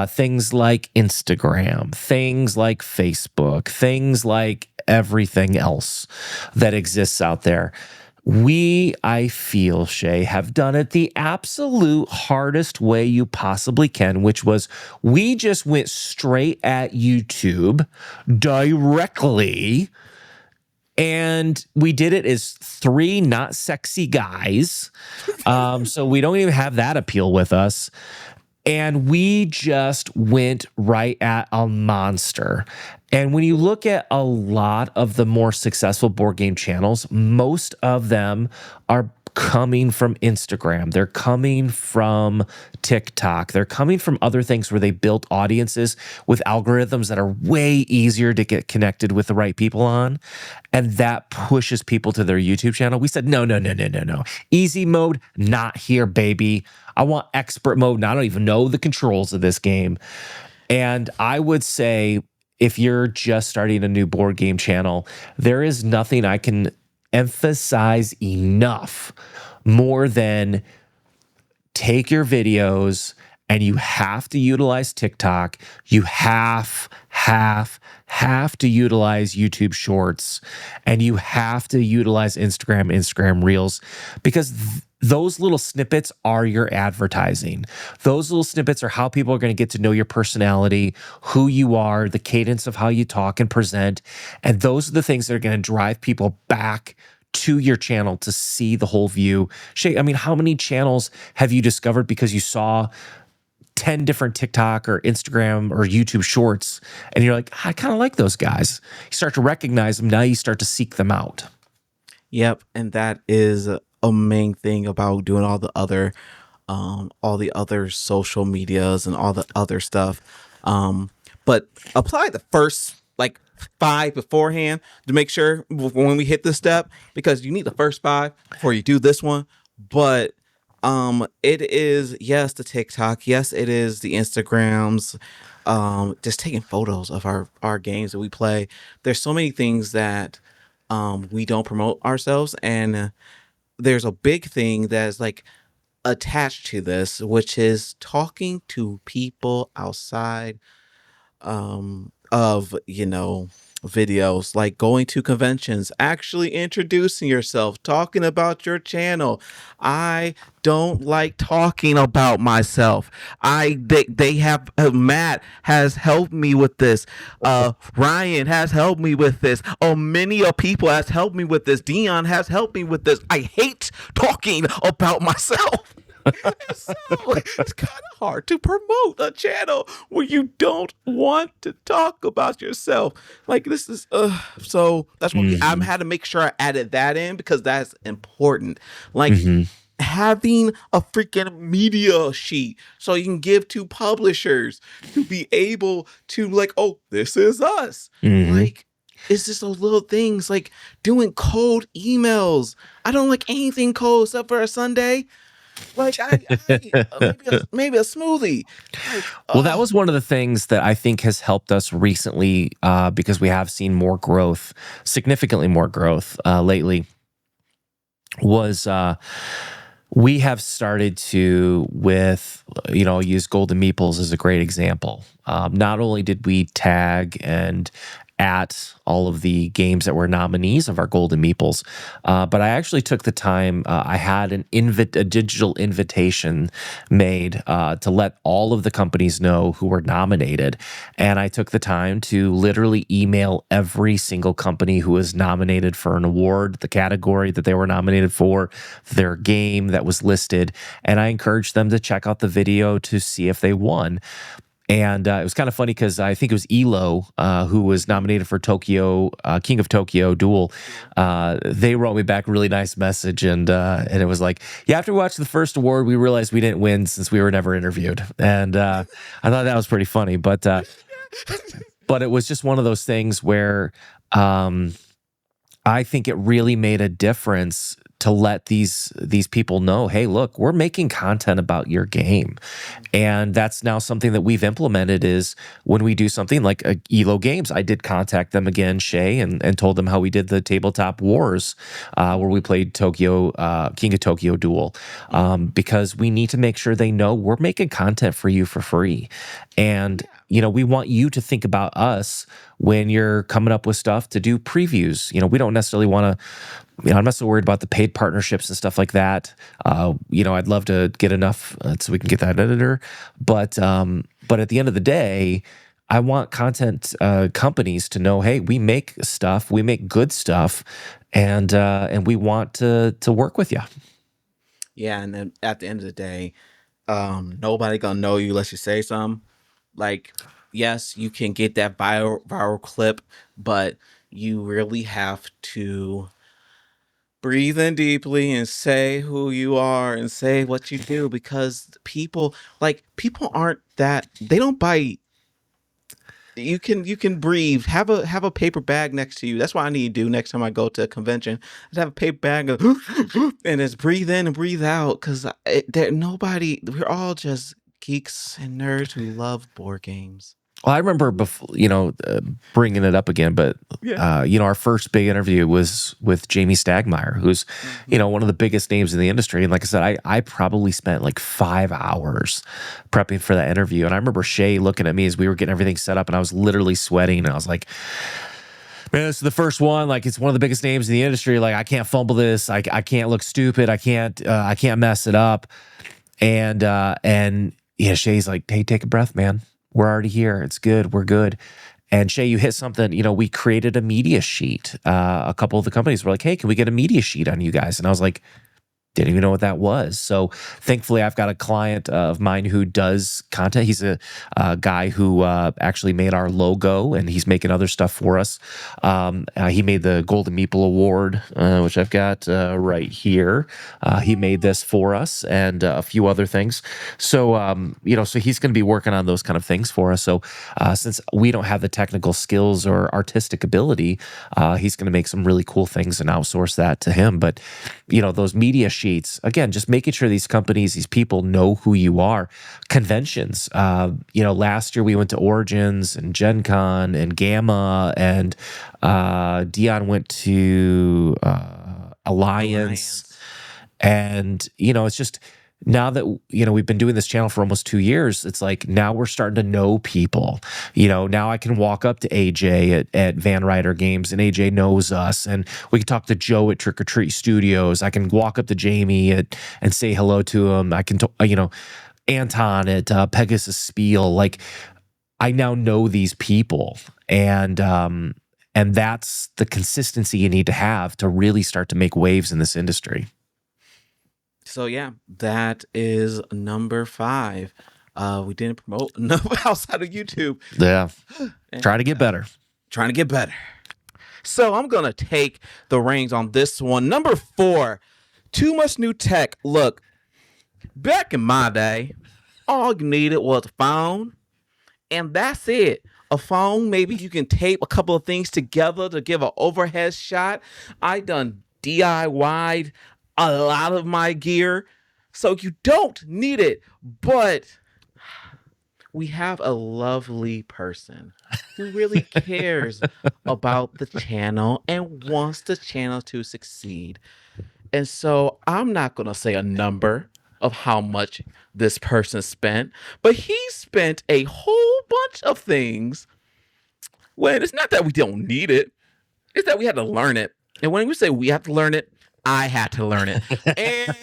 things like Instagram, things like Facebook, things like everything else that exists out there. We, I feel, Shay, have done it the absolute hardest way you possibly can, which was we just went straight at YouTube directly. And we did it as 3 not sexy guys. So we don't even have that appeal with us. And we just went right at a monster. And when you look at a lot of the more successful board game channels, most of them are coming from Instagram. They're coming from TikTok. They're coming from other things where they built audiences with algorithms that are way easier to get connected with the right people on. And that pushes people to their YouTube channel. We said, no. Easy mode, not here, baby. I want expert mode. And I don't even know the controls of this game. And I would say, if you're just starting a new board game channel, there is nothing I can emphasize enough more than take your videos, and you have to utilize TikTok. You have to utilize YouTube Shorts, and you have to utilize Instagram Reels, because those little snippets are your advertising. Those little snippets are how people are going to get to know your personality, who you are, the cadence of how you talk and present. And those are the things that are going to drive people back to your channel to see the whole view. Shay, I mean, how many channels have you discovered because you saw 10 different TikTok or Instagram or YouTube shorts, and you're like, I kind of like those guys. You start to recognize them. Now you start to seek them out. Yep. And that is a main thing about doing all the other social medias and all the other stuff. But apply the first 5 beforehand to make sure when we hit this step, because you need the first 5 before you do this one. But it is, yes, the TikTok, yes, it is the Instagrams, just taking photos of our games that we play. There's so many things that we don't promote ourselves, and there's a big thing that's attached to this, which is talking to people outside of videos, like going to conventions, actually introducing yourself, talking about your channel. I don't like talking about myself. They have Matt has helped me with this. Ryan has helped me with this. Many people has helped me with this. Dion has helped me with this. I hate talking about myself. So it's kind of hard to promote a channel where you don't want to talk about yourself. This is so that's why I had to make sure I added that in, because that's important. having a freaking media sheet so you can give to publishers to be able to like, oh, this is us. Like, it's just those little things like doing cold emails. I don't like anything cold except for a Sunday. Like maybe a smoothie. Like, Well, that was one of the things that I think has helped us recently because we have seen more growth, significantly more growth lately, was we have started to, with, use Golden Meeples as a great example. Not only did we tag and at all of the games that were nominees of our Golden Meeples, but I actually took the time. I had a digital invitation made to let all of the companies know who were nominated, and I took the time to literally email every single company who was nominated for an award, the category that they were nominated for, their game that was listed, and I encouraged them to check out the video to see if they won. And it was kind of funny because I think it was Elo who was nominated for King of Tokyo Duel. They wrote me back a really nice message, and it was like, yeah, after we watched the first award, we realized we didn't win since we were never interviewed. And I thought that was pretty funny, but it was just one of those things where I think it really made a difference to let these people know, hey, look, we're making content about your game. And that's now something that we've implemented is when we do something like Elo Games, I did contact them again, Shay, and told them how we did the Tabletop Wars, where we played King of Tokyo Duel, because we need to make sure they know we're making content for you for free. And we want you to think about us when you're coming up with stuff to do previews. We don't necessarily want to, I'm not so worried about the paid partnerships and stuff like that. I'd love to get enough so we can get that editor. But at the end of the day, I want content companies to know, hey, we make stuff, we make good stuff, and we want to work with you. Yeah, and then at the end of the day, nobody gonna know you unless you say something. Like, yes, you can get that viral clip, but you really have to breathe in deeply and say who you are and say what you do, because people aren't that, they don't bite. You can breathe. Have a paper bag next to you. That's what I need to do next time I go to a convention. Just have a paper bag and just breathe in and breathe out, because we're all just geeks and nerds who love board games. Well, I remember before, bringing it up again, but our first big interview was with Jamie Stagmeyer, who's, one of the biggest names in the industry. And like I said, I probably spent like 5 hours prepping for that interview. And I remember Shay looking at me as we were getting everything set up, and I was literally sweating. And I was like, man, this is the first one. Like, it's one of the biggest names in the industry. Like, I can't fumble this. I can't look stupid. I can't mess it up. And Shay's like, hey, take a breath, man. We're already here. It's good. We're good. And Shay, you hit something. We created a media sheet. A couple of the companies were like, hey, can we get a media sheet on you guys? And I was like, didn't even know what that was. So thankfully, I've got a client of mine who does content. He's a guy who actually made our logo, and he's making other stuff for us. He made the Golden Meeple Award, which I've got right here. He made this for us, and a few other things. So, so he's going to be working on those kind of things for us. So since we don't have the technical skills or artistic ability, he's going to make some really cool things and outsource that to him. But, those media sheets, again, just making sure these companies, these people know who you are. Conventions, last year we went to Origins and Gen Con and Gamma, and Dion went to Alliance. And, it's just, now that, we've been doing this channel for almost 2 years, it's like now we're starting to know people. Now I can walk up to AJ at Van Ryder Games, and AJ knows us, and we can talk to Joe at Trick or Treat Studios. I can walk up to Jamie and say hello to him. I can, Anton at Pegasus Spiel. Like, I now know these people, and that's the consistency you need to have to really start to make waves in this industry. So yeah, that is number 5. We didn't promote enough outside of YouTube. Yeah, trying to get better. So I'm gonna take the reins on this one. Number 4, Too much new tech. Look, back in my day, all you needed was a phone, and that's it. A phone, maybe you can tape a couple of things together to give an overhead shot. I done DIY'd a lot of my gear, so you don't need it. But we have a lovely person who really cares about the channel and wants the channel to succeed. And so I'm not going to say a number of how much this person spent, but he spent a whole bunch of things when it's not that we don't need it, it's that we had to learn it. And when we say we have to learn it, I had to learn it. And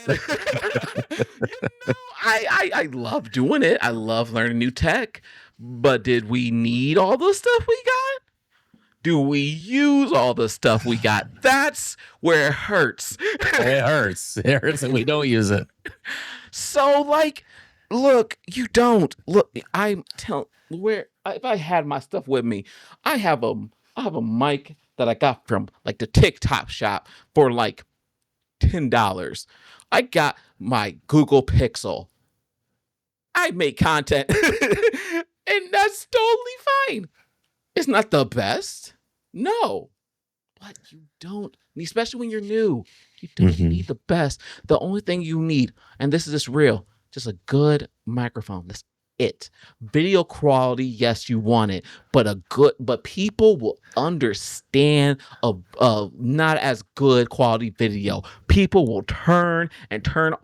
I love doing it. I love learning new tech. But did we need all the stuff we got? Do we use all the stuff we got? That's where it hurts. It hurts. It hurts that we don't use it. So, like, look, you don't look. I'm telling where if I had my stuff with me, I have a mic that I got from like the TikTok shop for like $10. I got my Google Pixel. I make content, and that's totally fine. It's not the best, no, but you don't, especially when you're new, you don't need the best. The only thing you need, and this is just real, just a good microphone. That's it. Video quality, yes, you want it, but people will understand a not as good quality video. People will turn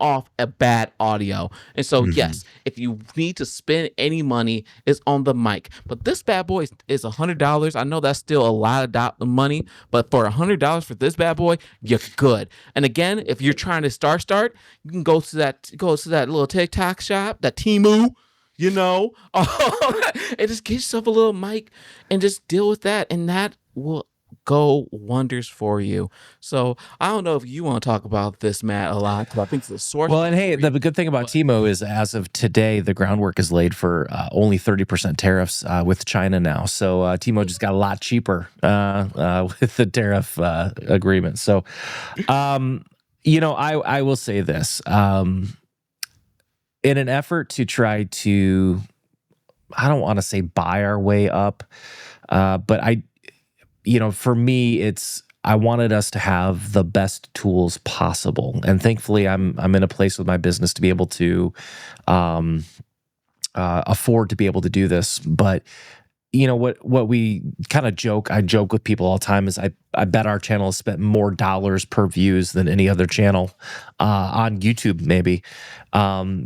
off a bad audio. And so, yes, if you need to spend any money, it's on the mic. But this bad boy is $100. I know that's still a lot of money, but for $100 for this bad boy, you're good. And again, if you're trying to start, you can go to that little TikTok shop, that Temu, and just get yourself a little mic and just deal with that, and that will go wonders for you. So I don't know if you want to talk about this, Matt, a lot, because I think it's a source. Well, and hey, the good thing about Timo is, as of today, the groundwork is laid for only 30% tariffs with China now. So Timo just got a lot cheaper with the tariff agreement. So, I will say this. In an effort to try to, I don't want to say buy our way up, but for me, I wanted us to have the best tools possible, and thankfully, I'm in a place with my business to be able to afford to be able to do this. But what we kind of I joke with people all the time is I bet our channel has spent more dollars per views than any other channel on YouTube, maybe,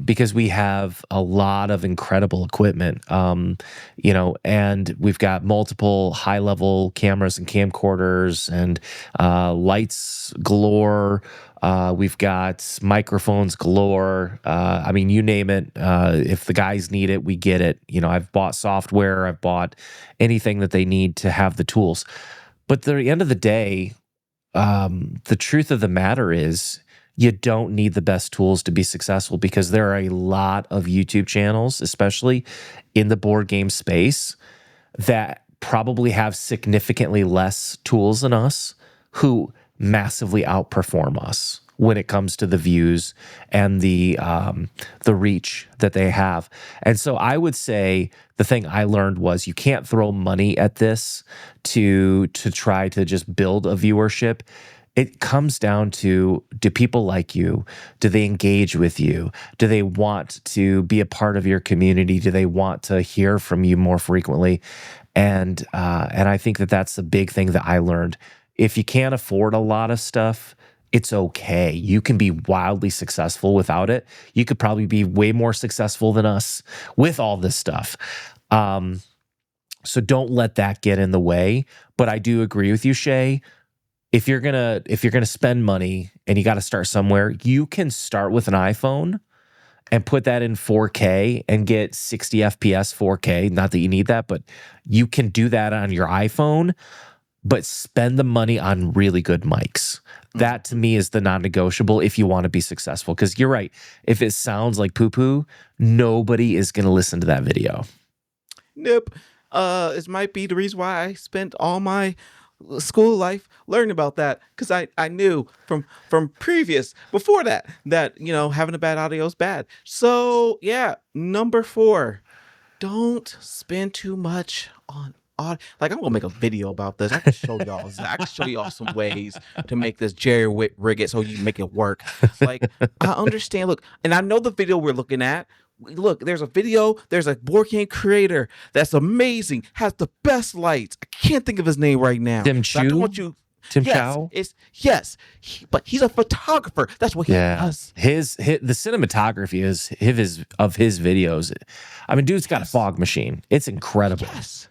because we have a lot of incredible equipment, and we've got multiple high-level cameras and camcorders and lights galore. We've got microphones galore. I mean, you name it. If the guys need it, we get it. I've bought software. I've bought anything that they need to have the tools. But at the end of the day, the truth of the matter is you don't need the best tools to be successful, because there are a lot of YouTube channels, especially in the board game space, that probably have significantly less tools than us, who massively outperform us when it comes to the views and the reach that they have. And so I would say the thing I learned was you can't throw money at this to try to just build a viewership. It comes down to, do people like you? Do they engage with you? Do they want to be a part of your community? Do they want to hear from you more frequently? And I think that's the big thing that I learned. If you can't afford a lot of stuff, it's okay. You can be wildly successful without it. You could probably be way more successful than us with all this stuff. So don't let that get in the way. But I do agree with you, Shay. If you're gonna spend money and you got to start somewhere, you can start with an iPhone and put that in 4K and get 60 FPS 4K. Not that you need that, but you can do that on your iPhone. But spend the money on really good mics. That, to me, is the non-negotiable if you want to be successful. Because you're right. If it sounds like poo-poo, nobody is going to listen to that video. Nope. It might be the reason why I spent all my school life, learning about that because I knew from previous before that having a bad audio is bad. So yeah, number 4, don't spend too much on audio. Like, I'm gonna make a video about this. I can show y'all some ways to make this jerry rig it so you make it work. Like, I understand. Look, and I know the video we're looking at. Look, there's a board game creator that's amazing, has the best lights. I can't think of his name right now. Tim So I don't Chu? want you. Tim Yes, Chow? but he's a photographer. That's what he Yeah. does. The cinematography of his videos. I mean, dude's got a fog machine. It's incredible. Yes,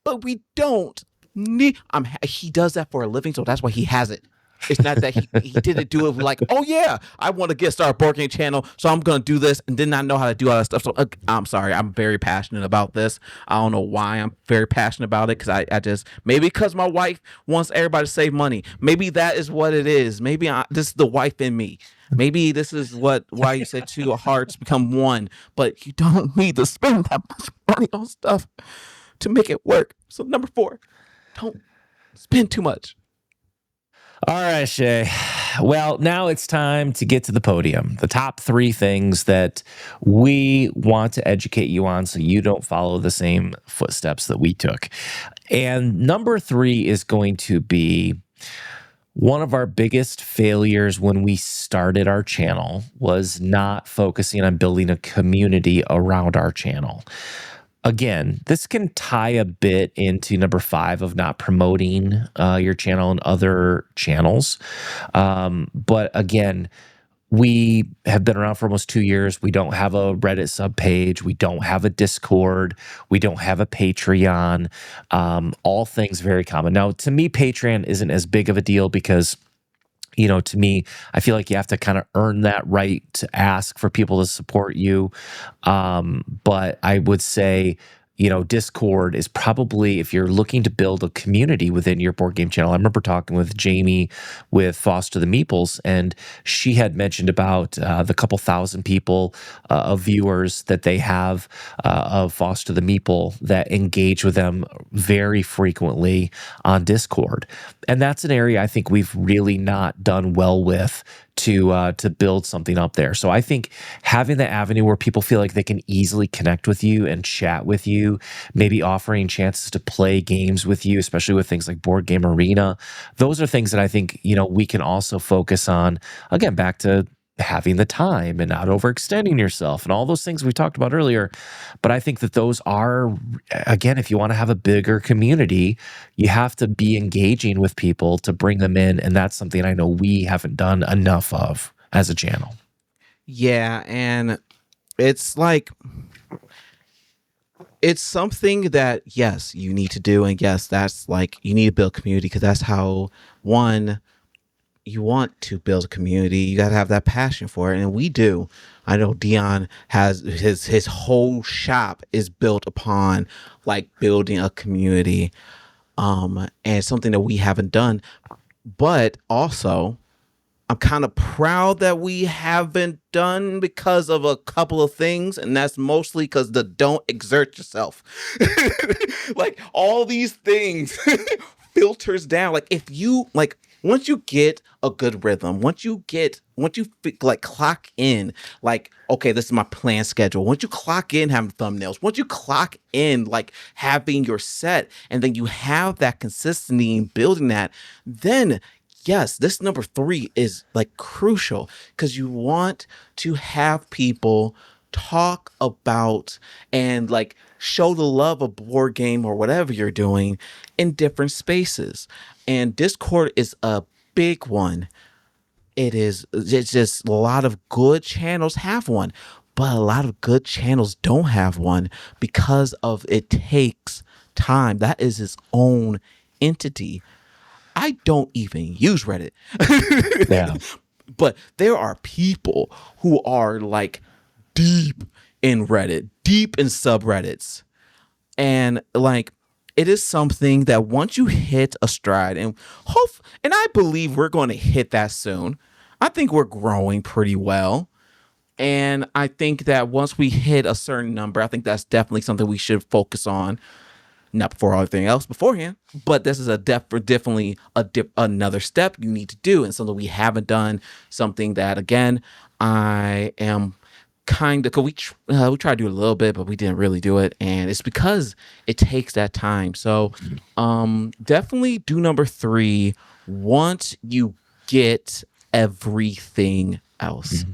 but we don't need. He does that for a living, so that's why he has it. It's not that he didn't do it like, oh yeah, I want to get started board game channel, so I'm gonna do this, and did not know how to do all that stuff. So I'm sorry, I'm very passionate about this. I don't know why I'm very passionate about it, because I just, maybe because my wife wants everybody to save money. Maybe that is what it is. Maybe this is the wife in me. Maybe this is why you said two hearts become one, but you don't need to spend that much money on stuff to make it work. So number 4, don't spend too much. All right, Shay. Well, now it's time to get to the podium. The top 3 things that we want to educate you on so you don't follow the same footsteps that we took. And number 3 is going to be one of our biggest failures when we started our channel was not focusing on building a community around our channel. Again, this can tie a bit into number 5 of not promoting your channel and other channels. But again, we have been around for almost 2 years. We don't have a Reddit subpage. We don't have a Discord. We don't have a Patreon. All things very common. Now, to me, Patreon isn't as big of a deal because, to me, I feel like you have to kind of earn that right to ask for people to support you. But I would say, Discord is probably, if you're looking to build a community within your board game channel. I remember talking with Jamie with Foster the Meeples, and she had mentioned about the couple thousand people of viewers that they have of Foster the Meeple that engage with them very frequently on Discord. And that's an area I think we've really not done well with to build something up there. So I think having the avenue where people feel like they can easily connect with you and chat with you, maybe offering chances to play games with you, especially with things like Board Game Arena, those are things that I think, we can also focus on, again, back to having the time and not overextending yourself and all those things we talked about earlier. But I think that those are, again, if you want to have a bigger community, you have to be engaging with people to bring them in. And that's something I know we haven't done enough of as a channel. Yeah, and it's like, it's something that, yes, you need to do. And yes, that's like, you need to build community, because that's how, one, you want to build a community. You got to have that passion for it. And we do. I know Dion has his whole shop is built upon like building a community. And something that we haven't done. But also, I'm kind of proud that we haven't done because of a couple of things, and that's mostly because the don't exert yourself. Like, all these things filters down. Like, if you like, once you get a good rhythm, once you like clock in, like, okay, this is my plan schedule. Once you clock in having thumbnails, once you clock in like having your set, and then you have that consistency in building that, then yes, this number 3 is like crucial, because you want to have people talk about and like show the love of board game or whatever you're doing in different spaces. And Discord is a big one. It's just a lot of good channels have one, but a lot of good channels don't have one because of it takes time. That is its own entity. I don't even use Reddit. Yeah. But there are people who are like deep in Reddit, deep in subreddits. And like, it is something that once you hit a stride, and I believe we're going to hit that soon. I think we're growing pretty well. And I think that once we hit a certain number, I think that's definitely something we should focus on. not before everything else beforehand, but this is definitely another step you need to do, and something we haven't done. Something that, again, I am kind of, because we tried to do it a little bit, but we didn't really do it, and it's because it takes that time. So definitely do number 3 once you get everything else.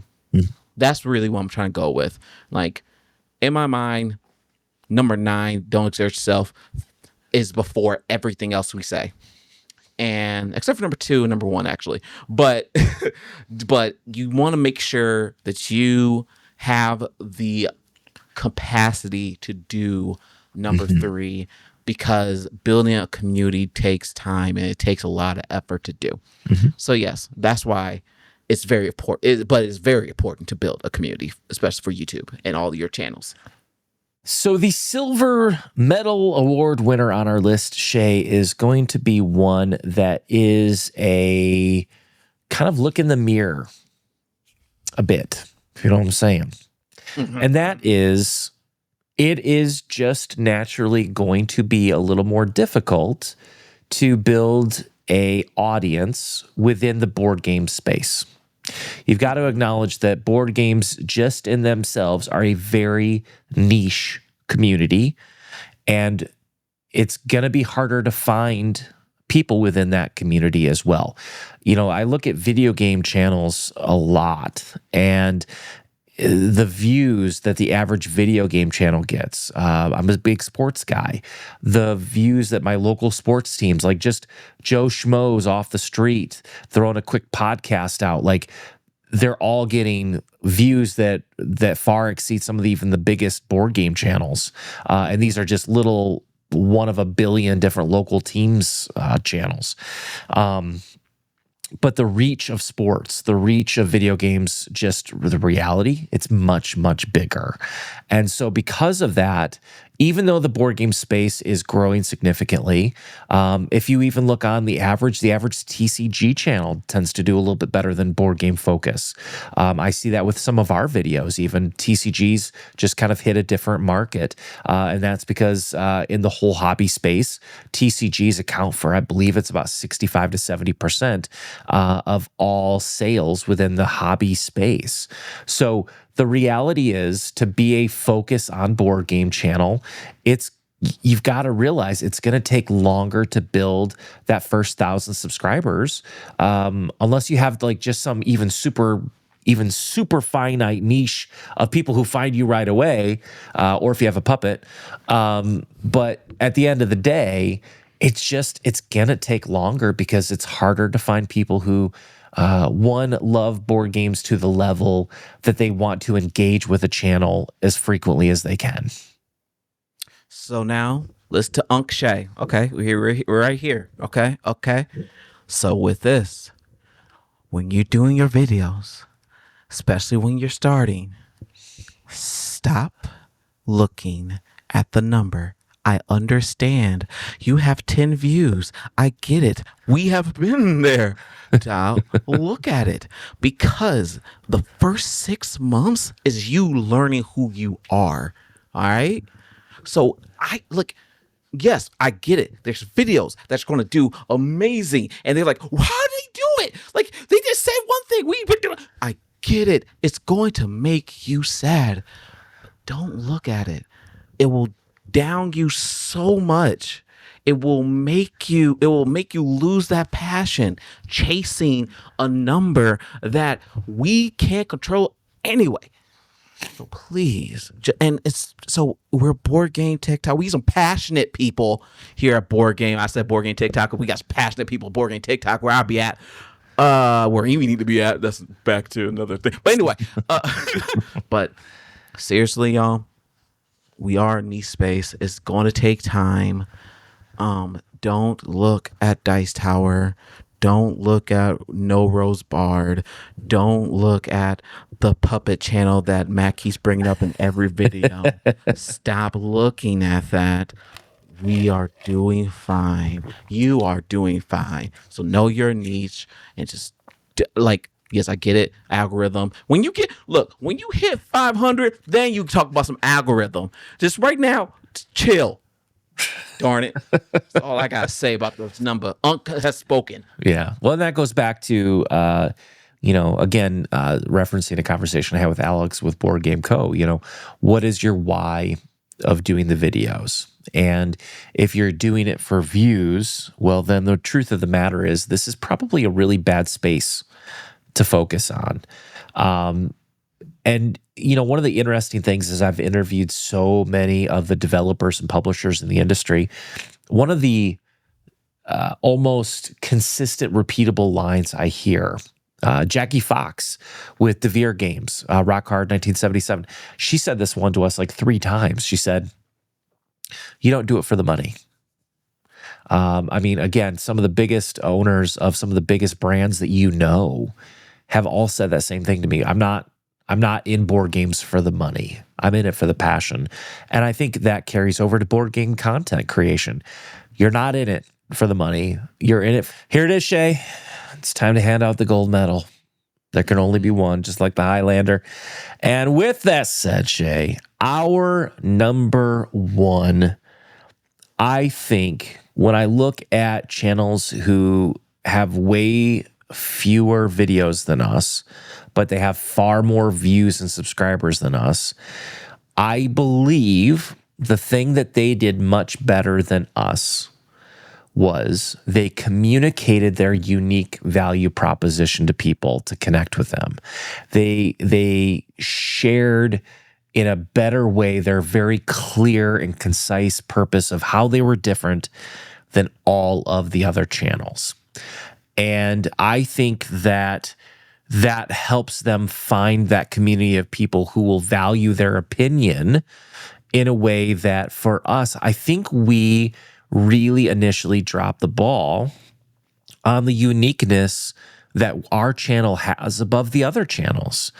That's really what I'm trying to go with. Like, in my mind, number 9, don't exert yourself, is before everything else we say. And except for number 2 and number 1, actually. But but you want to make sure that you have the capacity to do number 3, because building a community takes time and it takes a lot of effort to do. So yes, that's why it's very important. But it's very important to build a community, especially for YouTube and all your channels. So the silver medal award winner on our list, Shay, is going to be one that is a kind of look in the mirror a bit, if you know what I'm saying. And that is, it is just naturally going to be a little more difficult to build a audience within the board game space. You've got to acknowledge that board games just in themselves are a very niche community, and it's going to be harder to find people within that community as well. You know, I look at video game channels a lot, and the views that the average video game channel gets. I'm a big sports guy. The views that my local sports teams, like just Joe Schmoes off the street, throwing a quick podcast out, like they're all getting views that far exceed some of even the biggest board game channels. And these are just little one of a billion different local teams channels. But the reach of sports, the reach of video games, just the reality, it's much, much bigger. And so because of that, even though the board game space is growing significantly, if you even look on the average TCG channel tends to do a little bit better than Board Game Focus. I see that with some of our videos. Even TCGs just kind of hit a different market. And that's because in the whole hobby space, TCGs account for, I believe it's about 65 to 70% of all sales within the hobby space. So the reality is, to be a focus on board game channel, you've got to realize it's going to take longer to build that first 1,000 subscribers, unless you have like just some even super finite niche of people who find you right away, or if you have a puppet. But at the end of the day, it's going to take longer because it's harder to find people who love board games to the level that they want to engage with a channel as frequently as they can. So now let's to Unc Shay. Okay, we're right here. Okay. So with this, when you're doing your videos, especially when you're starting, stop looking at the number. I understand you have 10 views. I get it. We have been there. Now, look at it, because the first 6 months is you learning who you are. All right. So yes, I get it. There's videos that's going to do amazing. And they're like, how do they do it? Like, they just said one thing. We've been doing. I get it. It's going to make you sad. Don't look at it. It will down you so much. It will make you lose that passion chasing a number that we can't control anyway. So please, we're Board Game TikTok. We some passionate people here at Board Game. I said Board Game TikTok. We got passionate people at Board Game TikTok, where I'll be at. Where you need to be at. That's back to another thing. But anyway, but seriously, y'all, we are in niche space. It's going to take time. Don't look at Dice Tower. Don't look at No Rose Bard. Don't look at the puppet channel that Matt keeps bringing up in every video. Stop looking at that. We are doing fine. You are doing fine. So know your niche and just yes, I get it. Algorithm. When you hit 500, then you talk about some algorithm. Just right now, chill. Darn it. That's all I got to say about this number. Unc has spoken. Yeah. Well, and that goes back to, again, referencing a conversation I had with Alex with Board Game Co. What is your why of doing the videos? And if you're doing it for views, well, then the truth of the matter is this is probably a really bad space to focus on. And one of the interesting things is I've interviewed so many of the developers and publishers in the industry. One of the almost consistent, repeatable lines I hear, Jackie Fox with DeVere Games, Rock Hard 1977. She said this one to us like 3 times. She said, "You don't do it for the money." Again, some of the biggest owners of some of the biggest brands that have all said that same thing to me. I'm not in board games for the money. I'm in it for the passion. And I think that carries over to board game content creation. You're not in it for the money. You're in it. Here it is, Shay. It's time to hand out the gold medal. There can only be one, just like the Highlander. And with that said, Shay, our number 1, I think when I look at channels who have way fewer videos than us, but they have far more views and subscribers than us, I believe the thing that they did much better than us was they communicated their unique value proposition to people to connect with them. They shared in a better way their very clear and concise purpose of how they were different than all of the other channels. And I think that helps them find that community of people who will value their opinion in a way that for us, I think we really initially dropped the ball on the uniqueness that our channel has above the other channels.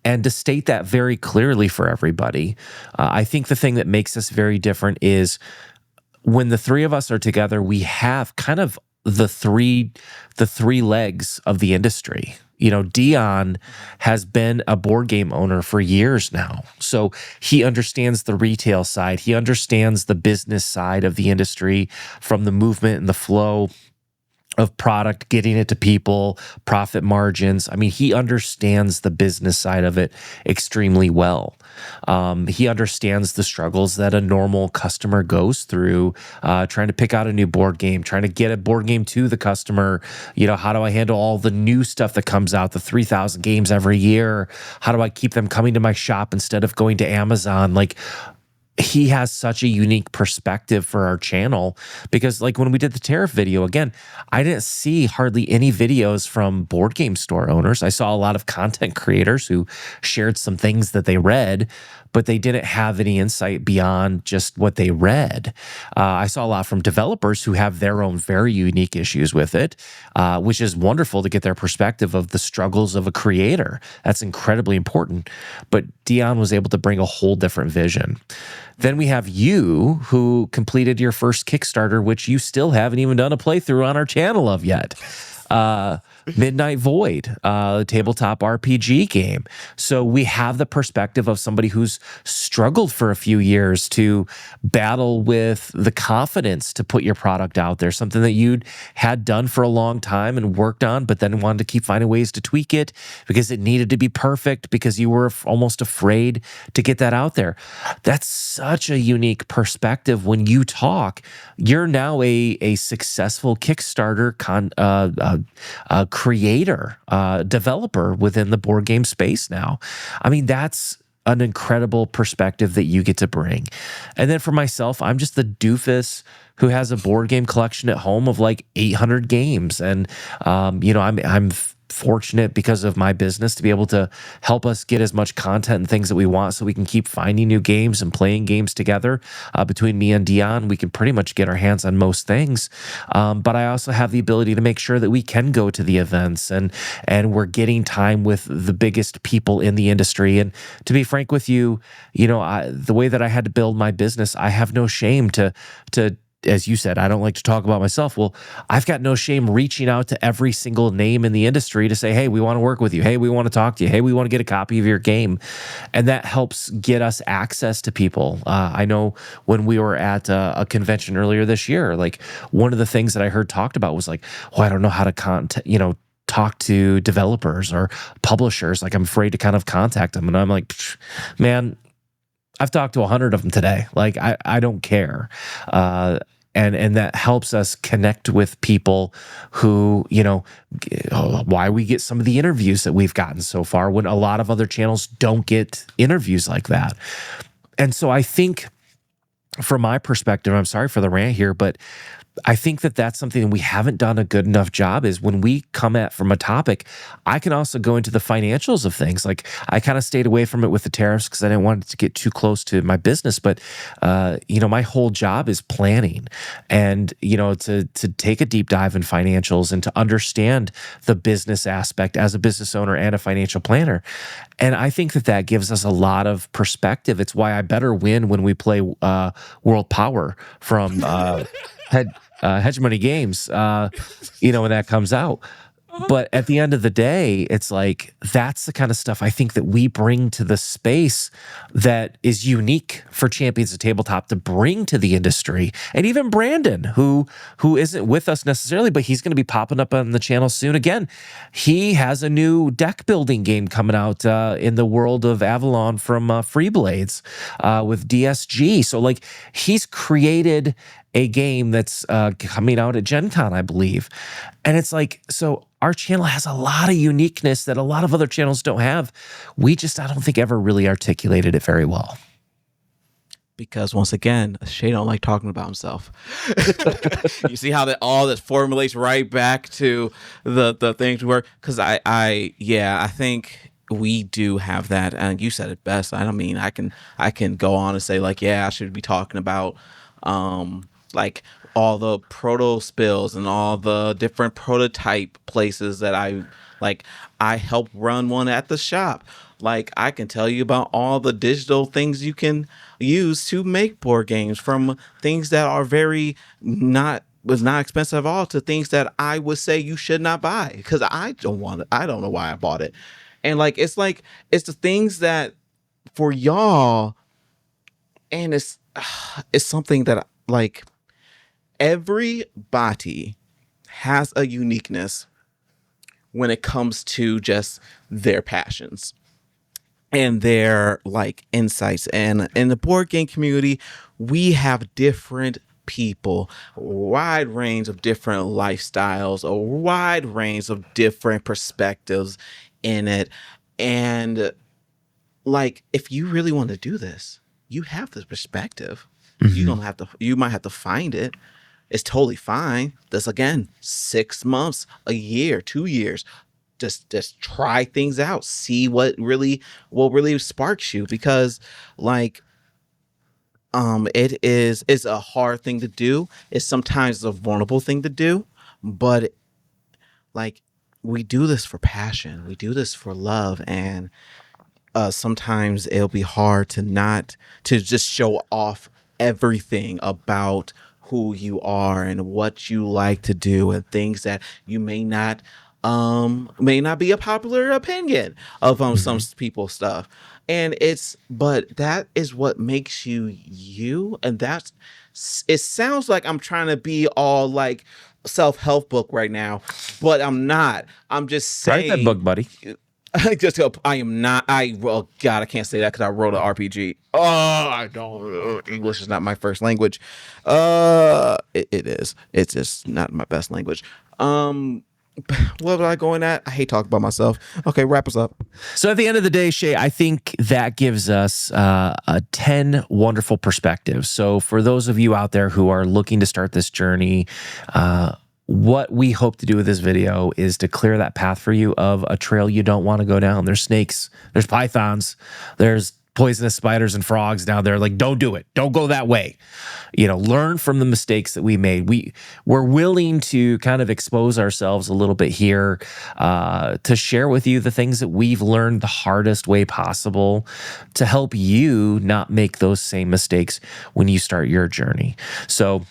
And to state that very clearly for everybody, I think the thing that makes us very different is when the 3 of us are together, we have kind of the three legs of the industry. Dion has been a board game owner for years now. So he understands the retail side. He understands the business side of the industry from the movement and the flow of product, getting it to people, profit margins. He understands the business side of it extremely well. He understands the struggles that a normal customer goes through, trying to pick out a new board game, trying to get a board game to the customer. How do I handle all the new stuff that comes out, the 3,000 games every year? How do I keep them coming to my shop instead of going to Amazon? He has such a unique perspective for our channel because when we did the tariff video, again, I didn't see hardly any videos from board game store owners. I saw a lot of content creators who shared some things that they read, but they didn't have any insight beyond just what they read. I saw a lot from developers who have their own very unique issues with it, which is wonderful to get their perspective of the struggles of a creator. That's incredibly important. But Dion was able to bring a whole different vision. Then we have you, who completed your first Kickstarter, which you still haven't even done a playthrough on our channel of yet. Midnight Void, tabletop RPG game. So we have the perspective of somebody who's struggled for a few years to battle with the confidence to put your product out there, something that you'd had done for a long time and worked on, but then wanted to keep finding ways to tweak it because it needed to be perfect because you were almost afraid to get that out there. That's such a unique perspective when you talk. You're now a successful Kickstarter creator, developer within the board game space now. That's an incredible perspective that you get to bring. And then for myself, I'm just the doofus who has a board game collection at home of 800 games. And, I'm fortunate because of my business to be able to help us get as much content and things that we want so we can keep finding new games and playing games together. Between me and Dion, we can pretty much get our hands on most things. But I also have the ability to make sure that we can go to the events and we're getting time with the biggest people in the industry. And to be frank with you, the way that I had to build my business, I have no shame to as you said, I don't like to talk about myself. Well, I've got no shame reaching out to every single name in the industry to say, hey, we want to work with you. Hey, we want to talk to you. Hey, we want to get a copy of your game. And that helps get us access to people. I know when we were at a convention earlier this year, like one of the things that I heard talked about was like, oh, I don't know how to talk to developers or publishers. Like I'm afraid to kind of contact them. And I'm like, man, I've talked to 100 of them today. Like I don't care. And that helps us connect with people who, why we get some of the interviews that we've gotten so far when a lot of other channels don't get interviews like that. And so I think from my perspective, I'm sorry for the rant here, but I think that that's something that we haven't done a good enough job is when we come at from a topic, I can also go into the financials of things. Like I kind of stayed away from it with the tariffs because I didn't want it to get too close to my business. But, my whole job is planning and, to take a deep dive in financials and to understand the business aspect as a business owner and a financial planner. And I think that that gives us a lot of perspective. It's why I better win when we play World Power from Hegemony Games, when that comes out. But at the end of the day, it's like that's the kind of stuff I think that we bring to the space that is unique for Champions of Tabletop to bring to the industry. And even Brandon, who isn't with us necessarily, but he's going to be popping up on the channel soon again. He has a new deck building game coming out in the world of Avalon from Freeblades with DSG. So like he's created a game that's coming out at Gen Con, I believe. And it's like, so our channel has a lot of uniqueness that a lot of other channels don't have. We just, I don't think, ever really articulated it very well. Because once again, Shay don't like talking about himself. You see how all that formulates right back to the things where, because I think we do have that, and you said it best. I don't mean I can go on and say like, yeah, I should be talking about like all the proto spills and all the different prototype places that I help run one at the shop. Like I can tell you about all the digital things you can use to make board games, from things that are not expensive at all to things that I would say you should not buy because I don't want it. I don't know why I bought it. And it's the things that for y'all, and it's something that like everybody has a uniqueness when it comes to just their passions and their like insights. And in the board game community, we have different people, a wide range of different lifestyles, a wide range of different perspectives in it. And like, if you really want to do this, you have this perspective. Mm-hmm. You might have to find it. It's totally fine. That's again, 6 months, a year, 2 years. Just try things out. See what really sparks you, because like it's a hard thing to do. It's sometimes a vulnerable thing to do, but like we do this for passion. We do this for love, and sometimes it'll be hard to just show off everything about who you are and what you like to do and things that you may not be a popular opinion of some people's stuff. And but that is what makes you. And it sounds like I'm trying to be all like self-help book right now, but I'm not. I'm just saying. Write that book, buddy. I am not. Well, God, I can't say that because I wrote an RPG. Oh, I don't. English is not my first language. It is. It's just not my best language. What was I going at? I hate talking about myself. Okay, wrap us up. So at the end of the day, Shay, I think that gives us 10 wonderful perspectives. So for those of you out there who are looking to start this journey, what we hope to do with this video is to clear that path for you of a trail you don't want to go down. There's snakes, there's pythons, there's poisonous spiders and frogs down there. Like, don't do it. Don't go that way. Learn from the mistakes that we made. We're willing to kind of expose ourselves a little bit here to share with you the things that we've learned the hardest way possible to help you not make those same mistakes when you start your journey. So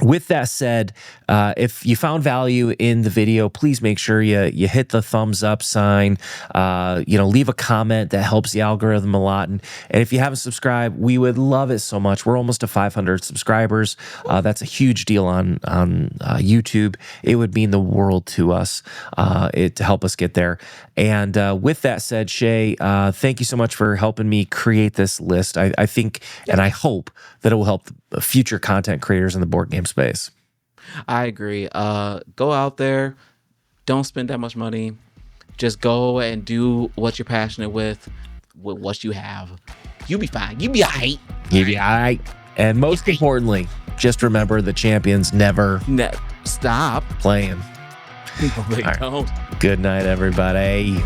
with that said, if you found value in the video, please make sure you hit the thumbs up sign. Leave a comment that helps the algorithm a lot. And if you haven't subscribed, we would love it so much. We're almost to 500 subscribers. That's a huge deal on YouTube. It would mean the world to us to help us get there. And with that said, Shay, thank you so much for helping me create this list. I think and I hope that it will help future content creators in the board game space. I agree. Go out there. Don't spend that much money. Just go and do what you're passionate with what you have. You'll be fine. You'll be all right. You'll be all right. And most importantly, just remember the champions never Stop playing. No, they don't. Good night, everybody.